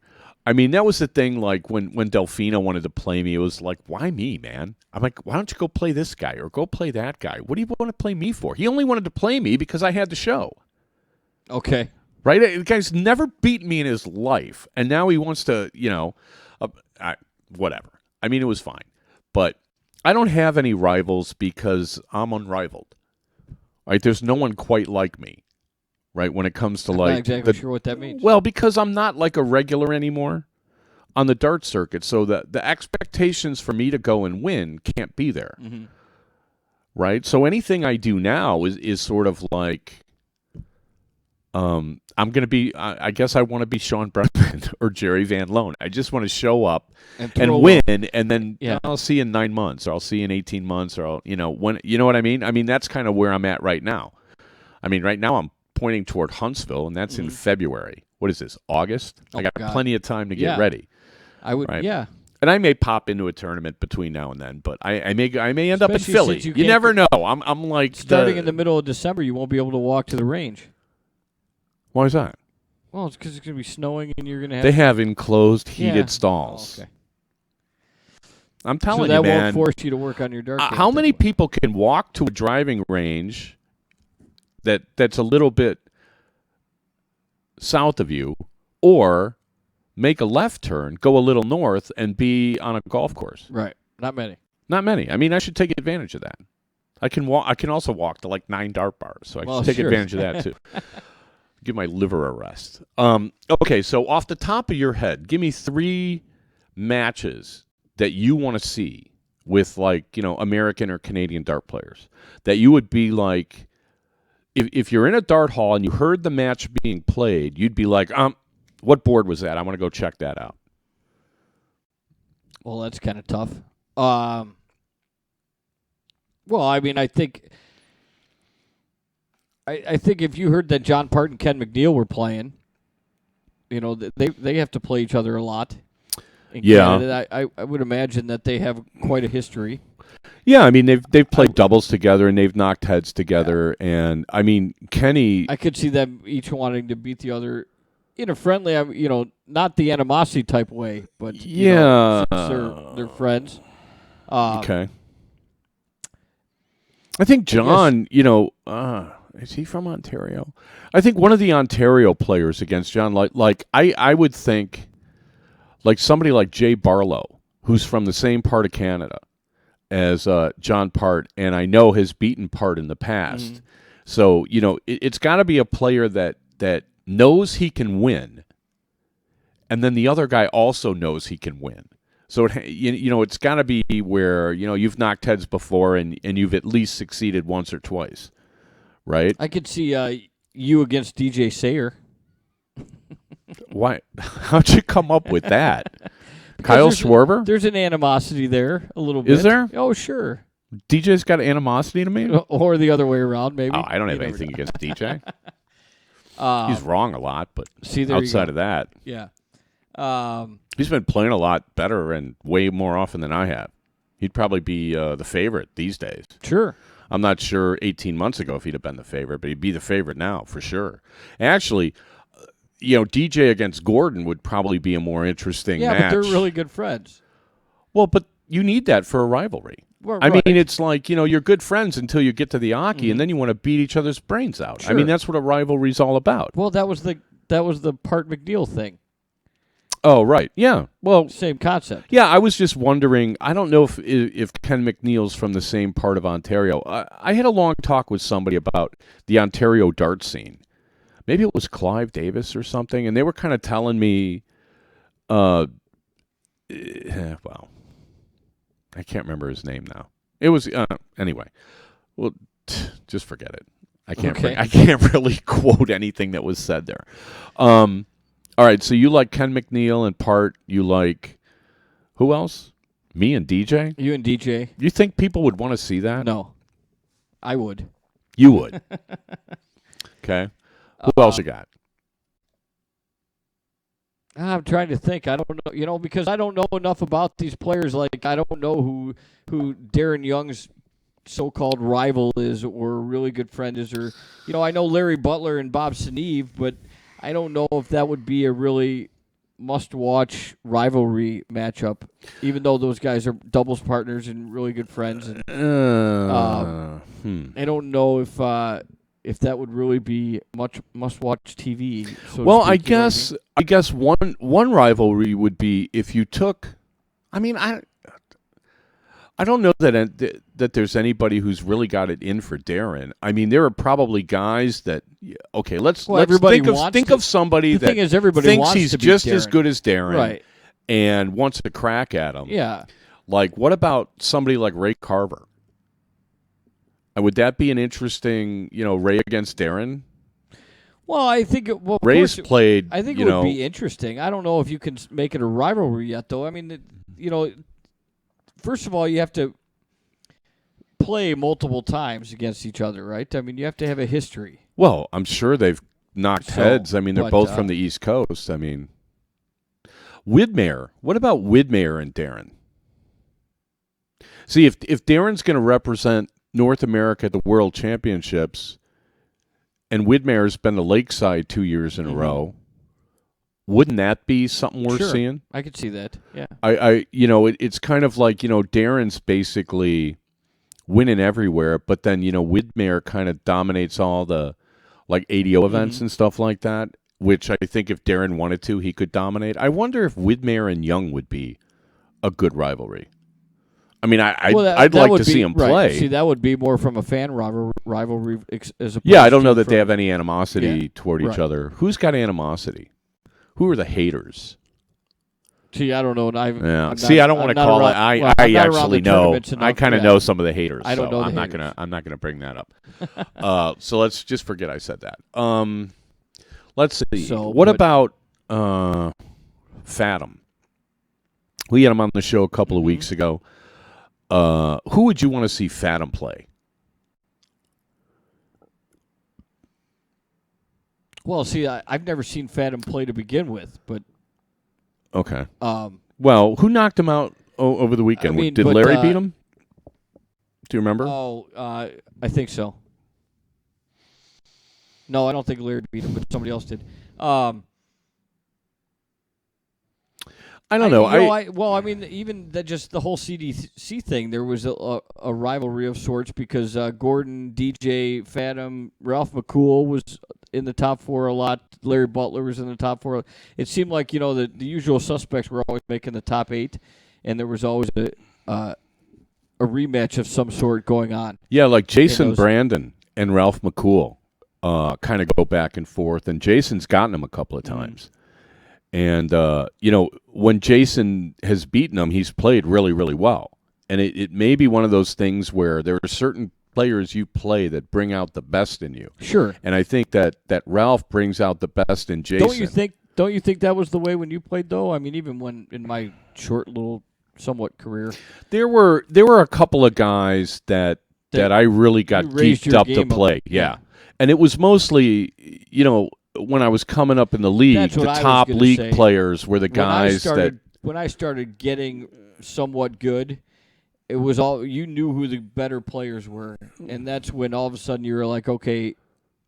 I mean, that was the thing, like when Delfino wanted to play me, it was like, why me, man? I'm like, why don't you go play this guy or go play that guy? What do you want to play me for? He only wanted to play me because I had the show. Okay. Right? The guy's never beaten me in his life, and now he wants to, you know, whatever. I mean, it was fine. But I don't have any rivals because I'm unrivaled. Right? There's no one quite like me, right, when it comes to I'm not exactly sure what that means. Well, because I'm not like a regular anymore on the dart circuit, so the expectations for me to go and win can't be there, right? So anything I do now is sort of like, I'm going to be, I guess I want to be Sean Bressman or Jerry Van Loan. I just want to show up and win, and then I'll see you in 9 months, or I'll see you in 18 months, or I'll, you know, when, you know what I mean? I mean, that's kind of where I'm at right now. I mean, right now I'm pointing toward Huntsville, and that's in February. What is this, August? I got plenty of time to get ready. I would, right? And I may pop into a tournament between now and then, but I may end up in Philly. You never know. I'm like starting in the middle of December, you won't be able to walk to the range. Why is that? Well, it's because it's going to be snowing and you're going to have... They have enclosed heated stalls. Oh, okay. I'm telling you, man. So that won't force you to work on your dart game. How many people can walk to a driving range that's a little bit south of you, or make a left turn, go a little north, and be on a golf course? Right. Not many. Not many. I mean, I should take advantage of that. I can also walk to like 9 dart bars, so I should take advantage of that too. Give my liver a rest. Okay, so off the top of your head, give me 3 matches that you want to see with, like, you know, American or Canadian dart players that you would be like, if you're in a dart hall and you heard the match being played, you'd be like, what board was that? I want to go check that out. Well, that's kind of tough. Well, I mean, I think if you heard that John Part and Ken McNeil were playing, you know, they have to play each other a lot. in Yeah. Canada. I would imagine that they have quite a history. Yeah, I mean they've played doubles together and they've knocked heads together, and I mean Kenny. I could see them each wanting to beat the other in a friendly, not the animosity type way, but since they're friends. Okay. I think John, is he from Ontario? I think one of the Ontario players against John, like I would think, like somebody like Jay Barlow, who's from the same part of Canada as John Part, and I know has beaten Part in the past. Mm-hmm. So, it's got to be a player that knows he can win, and then the other guy also knows he can win. So, it's got to be where, you've knocked heads before and you've at least succeeded once or twice, right? I could see you against DJ Sayer. Why? How'd you come up with that? Kyle Schwarber? There's an animosity there a little bit. Is there? Oh, sure. DJ's got animosity to me? Or the other way around, maybe. Oh, I don't have anything against DJ. He's wrong a lot, but outside of that. Yeah. He's been playing a lot better and way more often than I have. He'd probably be the favorite these days. Sure. I'm not sure 18 months ago if he'd have been the favorite, but he'd be the favorite now for sure. Actually, DJ against Gordon would probably be a more interesting match. Yeah, but they're really good friends. Well, but you need that for a rivalry. Well, I right. mean, it's like, you're good friends until you get to the hockey, and then you want to beat each other's brains out. Sure. I mean, that's what a rivalry's all about. Well, that was the Part McNeil thing. Oh, right. Yeah. Well, Same concept. yeah, I was just wondering, I don't know if Ken McNeil's from the same part of Ontario. I had a long talk with somebody about the Ontario dart scene. Maybe it was Clive Davis or something, and they were kind of telling me, well, I can't remember his name now. It was anyway. Well, just forget it. I can't really quote anything that was said there. All right, so you like Ken McNeil and Part. You like who else? Me and DJ. You and DJ. You think people would want to see that? No, I would. You would. Okay. Who else you got? I'm trying to think. I don't know, because I don't know enough about these players. Like, I don't know who Darren Young's so-called rival is or a really good friend is, or, I know Larry Butler and Bob Seneve, but I don't know if that would be a really must-watch rivalry matchup, even though those guys are doubles partners and really good friends. And, I don't know if that would really be much must-watch TV. So Well, to speak, I guess one rivalry would be if you took. I mean, I don't know that there's anybody who's really got it in for Darren. I mean, there are probably guys that. Okay, let's think of somebody the that thing is, everybody thinks wants he's to beat just Darren. as good as Darren, Right. and wants to crack at him. Yeah. Like, what about somebody like Ray Carver? Would that be an interesting, Ray against Darren? Well, I think Ray's played. I think it would be interesting. I don't know if you can make it a rivalry yet, though. I mean, first of all, you have to play multiple times against each other, right? I mean, you have to have a history. Well, I'm sure they've knocked heads. I mean, they're both from the East Coast. I mean, Widmer. What about Widmer and Darren? See, if Darren's going to represent North America at the World Championships, and Widmer's been to Lakeside 2 years in a row, wouldn't that be something worth seeing? I could see that. Yeah. It's kind of like, Darren's basically winning everywhere, but then, Widmer kind of dominates all the like ADO events and stuff like that, which I think if Darren wanted to, he could dominate. I wonder if Widmer and Young would be a good rivalry. I mean, I'd like to see him play. Right. See, that would be more from a fan rivalry as opposed I don't know that they have any animosity toward each Right. other. Who's got animosity? Who are the haters? See, I don't know. I don't want to call it. I actually know. I kind of know some of the haters. I don't know. I'm not gonna bring that up. So let's just forget I said that. Let's see. What about Fathom? We had him on the show a couple of weeks ago. Who would you want to see Fathom play? Well, see, I've never seen Fathom play to begin with, but Okay. Well, who knocked him out over the weekend? Did Larry beat him? Do you remember? Oh, I think so. No, I don't think Larry beat him, but somebody else did. I don't know. Even just the whole CDC thing, there was a rivalry of sorts because Gordon, DJ, Fathom, Ralph McCool was in the top 4 a lot. Larry Butler was in the top 4. It seemed like, the usual suspects were always making the top 8, and there was always a rematch of some sort going on. Yeah, like Jason Brandon and Ralph McCool kind of go back and forth, and Jason's gotten him a couple of times. And, when Jason has beaten him, he's played really, really well. And it may be one of those things where there are certain players you play that bring out the best in you. Sure. And I think that Ralph brings out the best in Jason. Don't you think that was the way when you played, though? I mean, even when in my short little somewhat career. There were a couple of guys that I really got geeked up to play. Yeah. And it was That's mostly, when I was coming up in the league, the top league players were the guys when I started getting somewhat good, it was all you knew who the better players were, and that's when all of a sudden you were like, okay,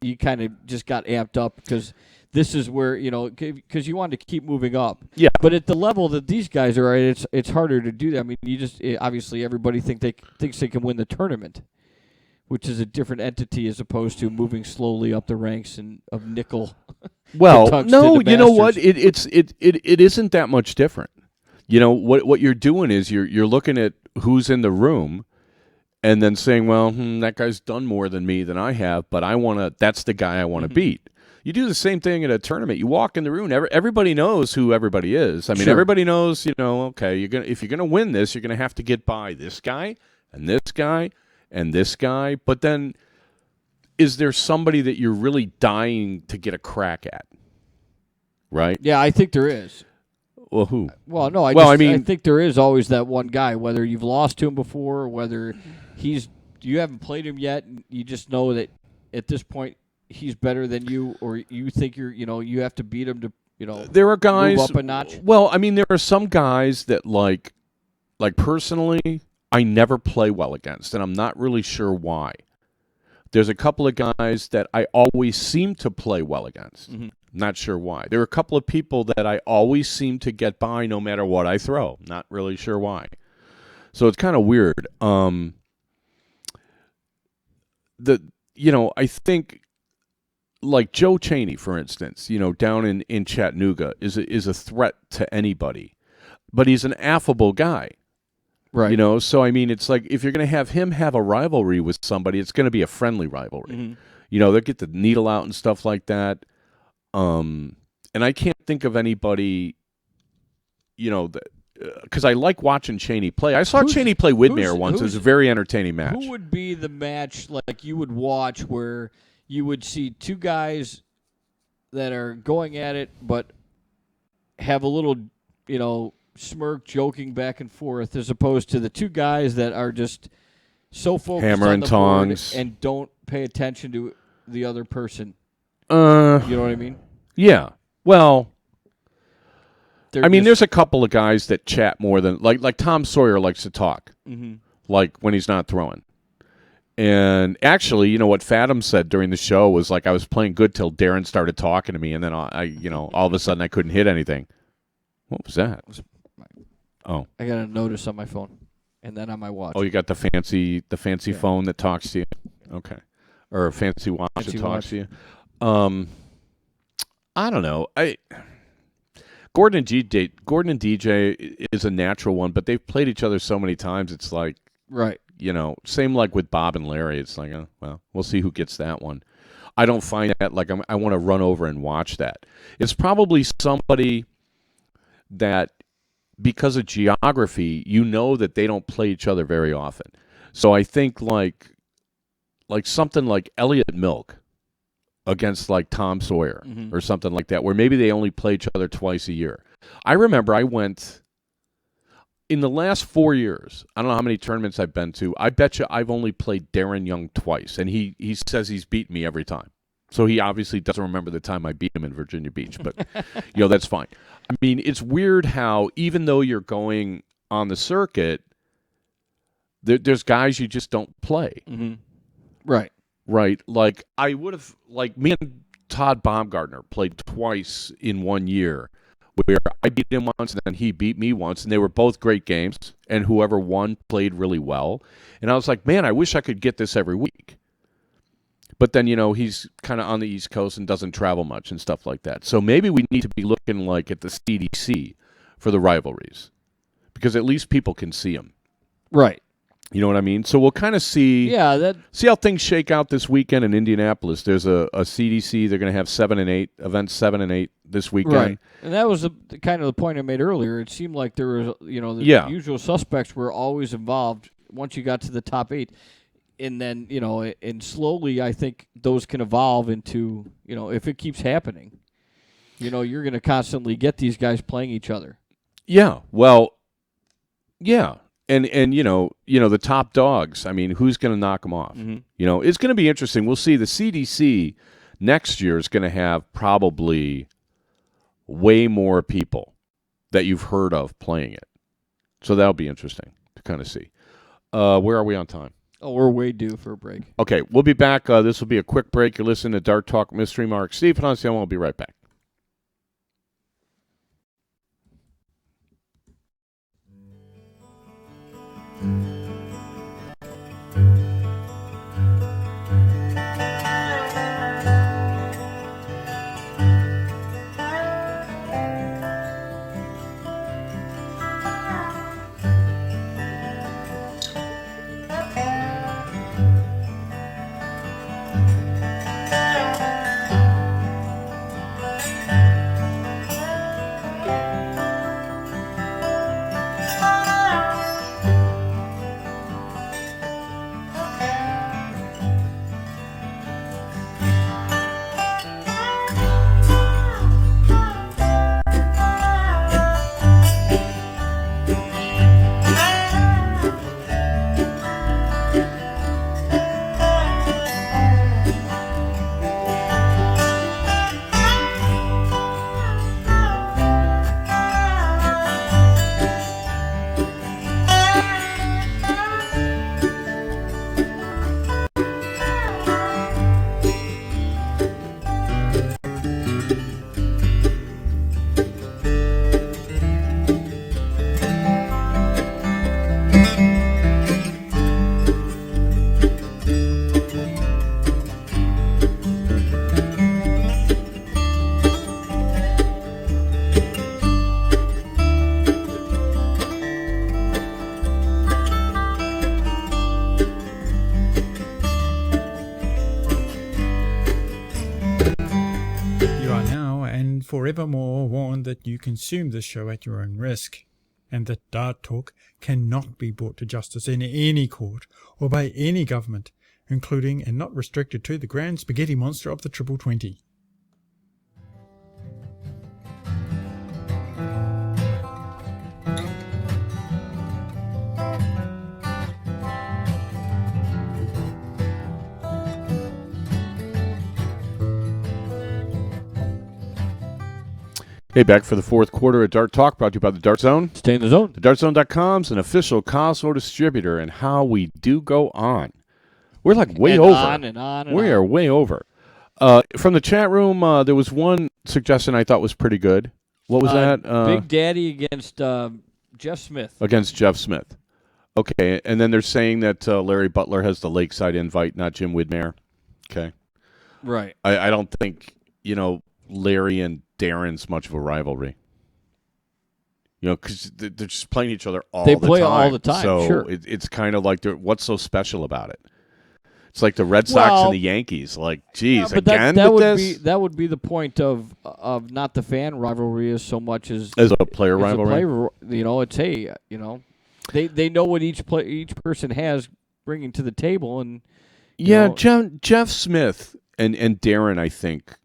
you kind of just got amped up because this is where because you wanted to keep moving up. Yeah. But at the level that these guys are at, it's harder to do that. I mean, obviously everybody thinks they can win the tournament, which is a different entity as opposed to moving slowly up the ranks of nickel. Well, no, you know what? It isn't that much different. What you're doing is you're looking at who's in the room, and then saying, well, that guy's done more than me than I have, but that's the guy I want to beat. You do the same thing at a tournament. You walk in the room, everybody knows who everybody is. I mean, everybody knows, okay, if you're gonna win this, you're gonna have to get by this guy and this guy and this guy. But then, is there somebody that you're really dying to get a crack at? Right? Yeah, I think there is. Well, who? Well, no, I think there is always that one guy, whether you've lost to him before, or whether you haven't played him yet, and you just know that at this point he's better than you, or you think you have to beat him to, there are guys move up a notch. Well, I mean, there are some guys that like personally, I never play well against, and I'm not really sure why. There's a couple of guys that I always seem to play well against. Mm-hmm. Not sure why. There are a couple of people that I always seem to get by no matter what I throw. Not really sure why. So it's kind of weird. I think like Joe Cheney, for instance, down in Chattanooga is a threat to anybody. But he's an affable guy. Right. So I mean, it's like if you're going to have him have a rivalry with somebody, it's going to be a friendly rivalry. Mm-hmm. They'll get the needle out and stuff like that. And I can't think of anybody, because I like watching Cheney play. I saw Cheney play Widmer once. It was a very entertaining match. Who would be the match like you would watch where you would see two guys that are going at it but have a little, smirk, joking back and forth, as opposed to the two guys that are just so focused hammer on and the tongs board and don't pay attention to the other person? You know what I mean? Yeah. Well, They're there's a couple of guys that chat more than like Tom Sawyer likes to talk, like when he's not throwing. And actually, what Fathom said during the show was like I was playing good till Darren started talking to me, and then I all of a sudden I couldn't hit anything. What was that? Oh, I got a notice on my phone, and then on my watch. Oh, you got the fancy phone that talks to you. Okay, or a fancy watch that talks to you. I don't know. Gordon and DJ is a natural one, but they've played each other so many times. It's like, right. Same like with Bob and Larry. It's like, well, we'll see who gets that one. I don't find that like I want to run over and watch that. It's probably somebody that, because of geography, that they don't play each other very often. So I think like something like Elliot Milk against like Tom Sawyer or something like that, where maybe they only play each other twice a year. I remember I went in the last 4 years. I don't know how many tournaments I've been to. I bet you I've only played Darren Young twice, and he says he's beaten me every time. So he obviously doesn't remember the time I beat him in Virginia Beach, but that's fine. I mean, it's weird how even though you're going on the circuit, there's guys you just don't play. Mm-hmm. Right. Right. Like I would have, like me and Todd Baumgartner played twice in 1 year, where I beat him once and then he beat me once, and they were both great games, and whoever won played really well. And I was like, man, I wish I could get this every week. But then, he's kind of on the East Coast and doesn't travel much and stuff like that. So maybe we need to be looking like at the CDC for the rivalries, because at least people can see them. Right. You know what I mean? So we'll kind of see see how things shake out this weekend in Indianapolis. There's a CDC. They're going to have 7 and 8 events, 7 and 8 this weekend. Right. And that was kind of the point I made earlier. It seemed like there was, the usual suspects were always involved once you got to the top 8. And then, and slowly I think those can evolve into, if it keeps happening, you're going to constantly get these guys playing each other. Yeah. Well, yeah. And the top dogs, I mean, who's going to knock them off? Mm-hmm. It's going to be interesting. We'll see. The CDC next year is going to have probably way more people that you've heard of playing it. So that'll be interesting to kind of see. Where are we on time? Oh, we're way due for a break. Okay, we'll be back. This will be a quick break. You're listening to Dart Talk Mystery Mark. Steve Ponce, we'll be right back. Forevermore warned that you consume this show at your own risk, and that Dart Talk cannot be brought to justice in any court or by any government, including and not restricted to the grand spaghetti monster of the Triple 20. Hey, back for the fourth quarter of Dart Talk, brought to you by the Dart Zone. Stay in the zone. TheDartZone.com is an official Cosmo distributor, and how we do go on. We're like way and over. On and on and we on. are way over. From the chat room, there was one suggestion I thought was pretty good. What was that? Big Daddy against Jeff Smith. Against Jeff Smith. Okay, and then they're saying that Larry Butler has the Lakeside invite, not Jim Widmer. Okay. Right. I don't think, Larry and Darren's much of a rivalry. Because they're just playing each other all the time. They play all the time, so sure. It's kind of like, what's so special about it? It's like the Red Sox and the Yankees. Like, geez, again with this? That would be the point of not the fan rivalry as so much as a player rivalry. It's they know what each person has bringing to the table, and Jeff Smith and Darren, I think,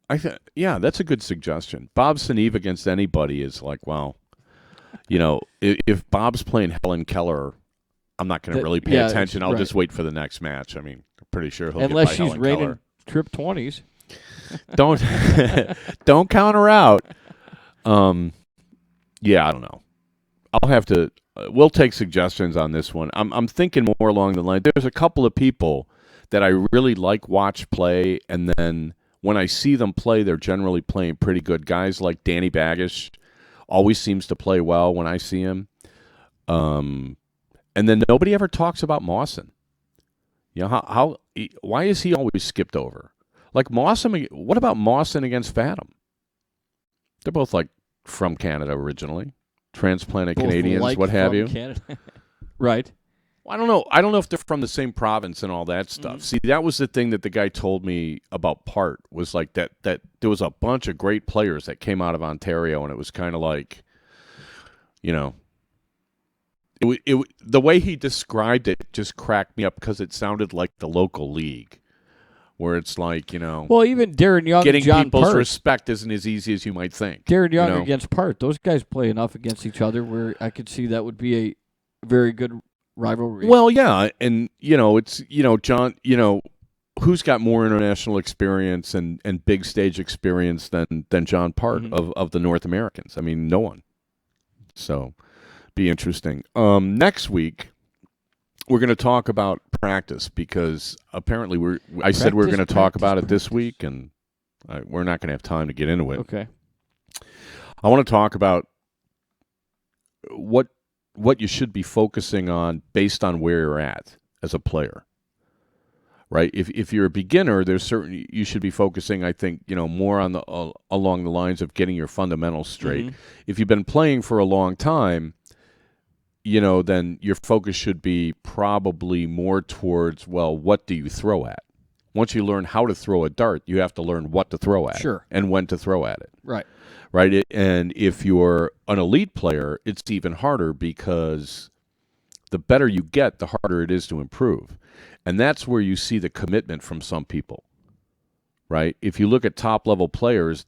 that's a good suggestion. Bob Seneve against anybody is like, well, if Bob's playing Helen Keller, I'm not going to really pay attention. I'll just wait for the next match. I mean, I'm pretty sure he'll unless get by she's Helen raining Keller. trip 20s. Don't don't count her out. Yeah, I don't know. I'll have to. We'll take suggestions on this one. I'm thinking more along the line. There's a couple of people that I really watch play, and then when I see them play, they're generally playing pretty good. Guys like Danny Baggish always seems to play well when I see him. And then nobody ever talks about Mawson. You know, why is he always skipped over? Like Mawson, what about Mawson against Fathom? They're both like from Canada originally, transplanted Both Canadians, like what have from you. Canada. Right. I don't know. I don't know if they're from the same province and all that stuff. Mm-hmm. See, that was the thing that the guy told me about Part was like that there was a bunch of great players that came out of Ontario, and it was kind of like, you know, the way he described it just cracked me up because it sounded like the local league, where it's like, you know, Well, even Darren Young getting and John people's Part. respect isn't as easy as you might think. Darren Young you know? against Part. Those guys play enough against each other where I could see that would be a very good rivalry. Well, yeah, and you know, it's John, who's got more international experience and big stage experience than John Part of the North Americans? I mean, no one. So, be interesting. Next week, we're going to talk about practice because apparently I said we were going to talk about it this week, and we're not going to have time to get into it. Okay. I want to talk about what you should be focusing on based on where you're at as a player, right? If you're a beginner, you should be focusing, I think, more on along the lines of getting your fundamentals straight. Mm-hmm. If you've been playing for a long time, then your focus should be probably more towards, well, what do you throw at? Once you learn how to throw a dart, you have to learn what to throw at. Sure. And when to throw at it. Right. Right, and if you're an elite player, it's even harder because the better you get, the harder it is to improve. And that's where you see the commitment from some people, right? If you look at top-level players,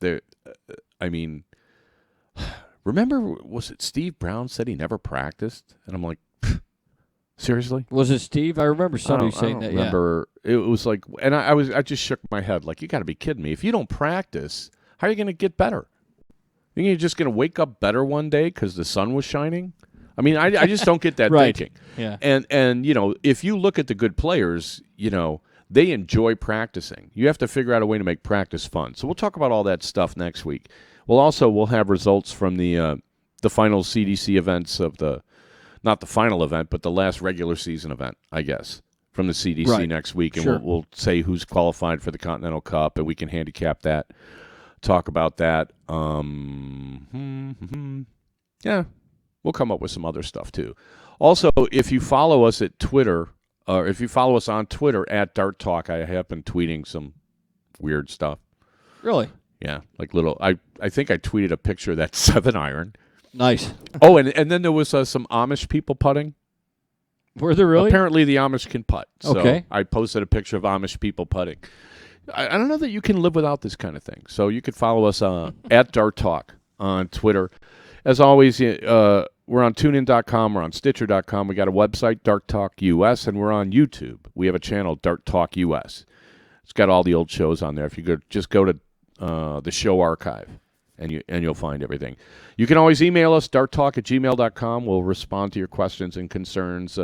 remember, was it Steve Brown said he never practiced? And I'm like, seriously? Was it Steve? I remember somebody saying that, remember. It was like, and I just shook my head like, you got to be kidding me. If you don't practice, how are you going to get better? Think you're just going to wake up better one day because the sun was shining? I mean, I just don't get that Right. thinking. Yeah. And if you look at the good players, they enjoy practicing. You have to figure out a way to make practice fun. So we'll talk about all that stuff next week. We'll have results from the final CDC events of not the final event, but the last regular season event, I guess, from the CDC next week, and Sure. we'll say who's qualified for the Continental Cup, and we can handicap that. Talk about that. Yeah, we'll come up with some other stuff too. Also, if you follow us at Twitter, or if you follow us on Twitter at Dart Talk, I have been tweeting some weird stuff. Really? Yeah, like little. I think I tweeted a picture of that 7-iron. Nice. Oh, and then there was some Amish people putting. Were there really? Apparently, the Amish can putt. So Okay. I posted a picture of Amish people putting. I don't know that you can live without this kind of thing. So you could follow us at Dart Talk on Twitter. As always, we're on TuneIn.com. We're on Stitcher.com. We got a website, Dart Talk US, and we're on YouTube. We have a channel, Dart Talk US. It's got all the old shows on there. If you just go to the show archive, and you'll find everything. You can always email us, darttalk@gmail.com. We'll respond to your questions and concerns.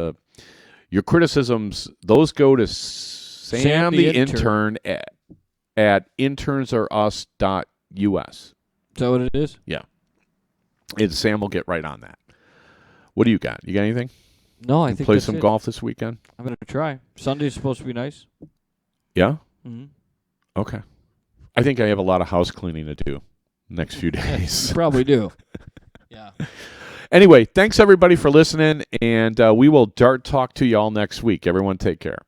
Your criticisms, those go to Sam the intern at internsareus.us. Is that what it is? Yeah. Sam will get right on that. What do you got? You got anything? No, I think play that's some it. golf this weekend? I'm going to try. Sunday's supposed to be nice. Yeah? Mm-hmm. Okay. I think I have a lot of house cleaning to do next few days. Probably do. Yeah. Anyway, thanks everybody for listening, and we will Dart Talk to y'all next week. Everyone take care.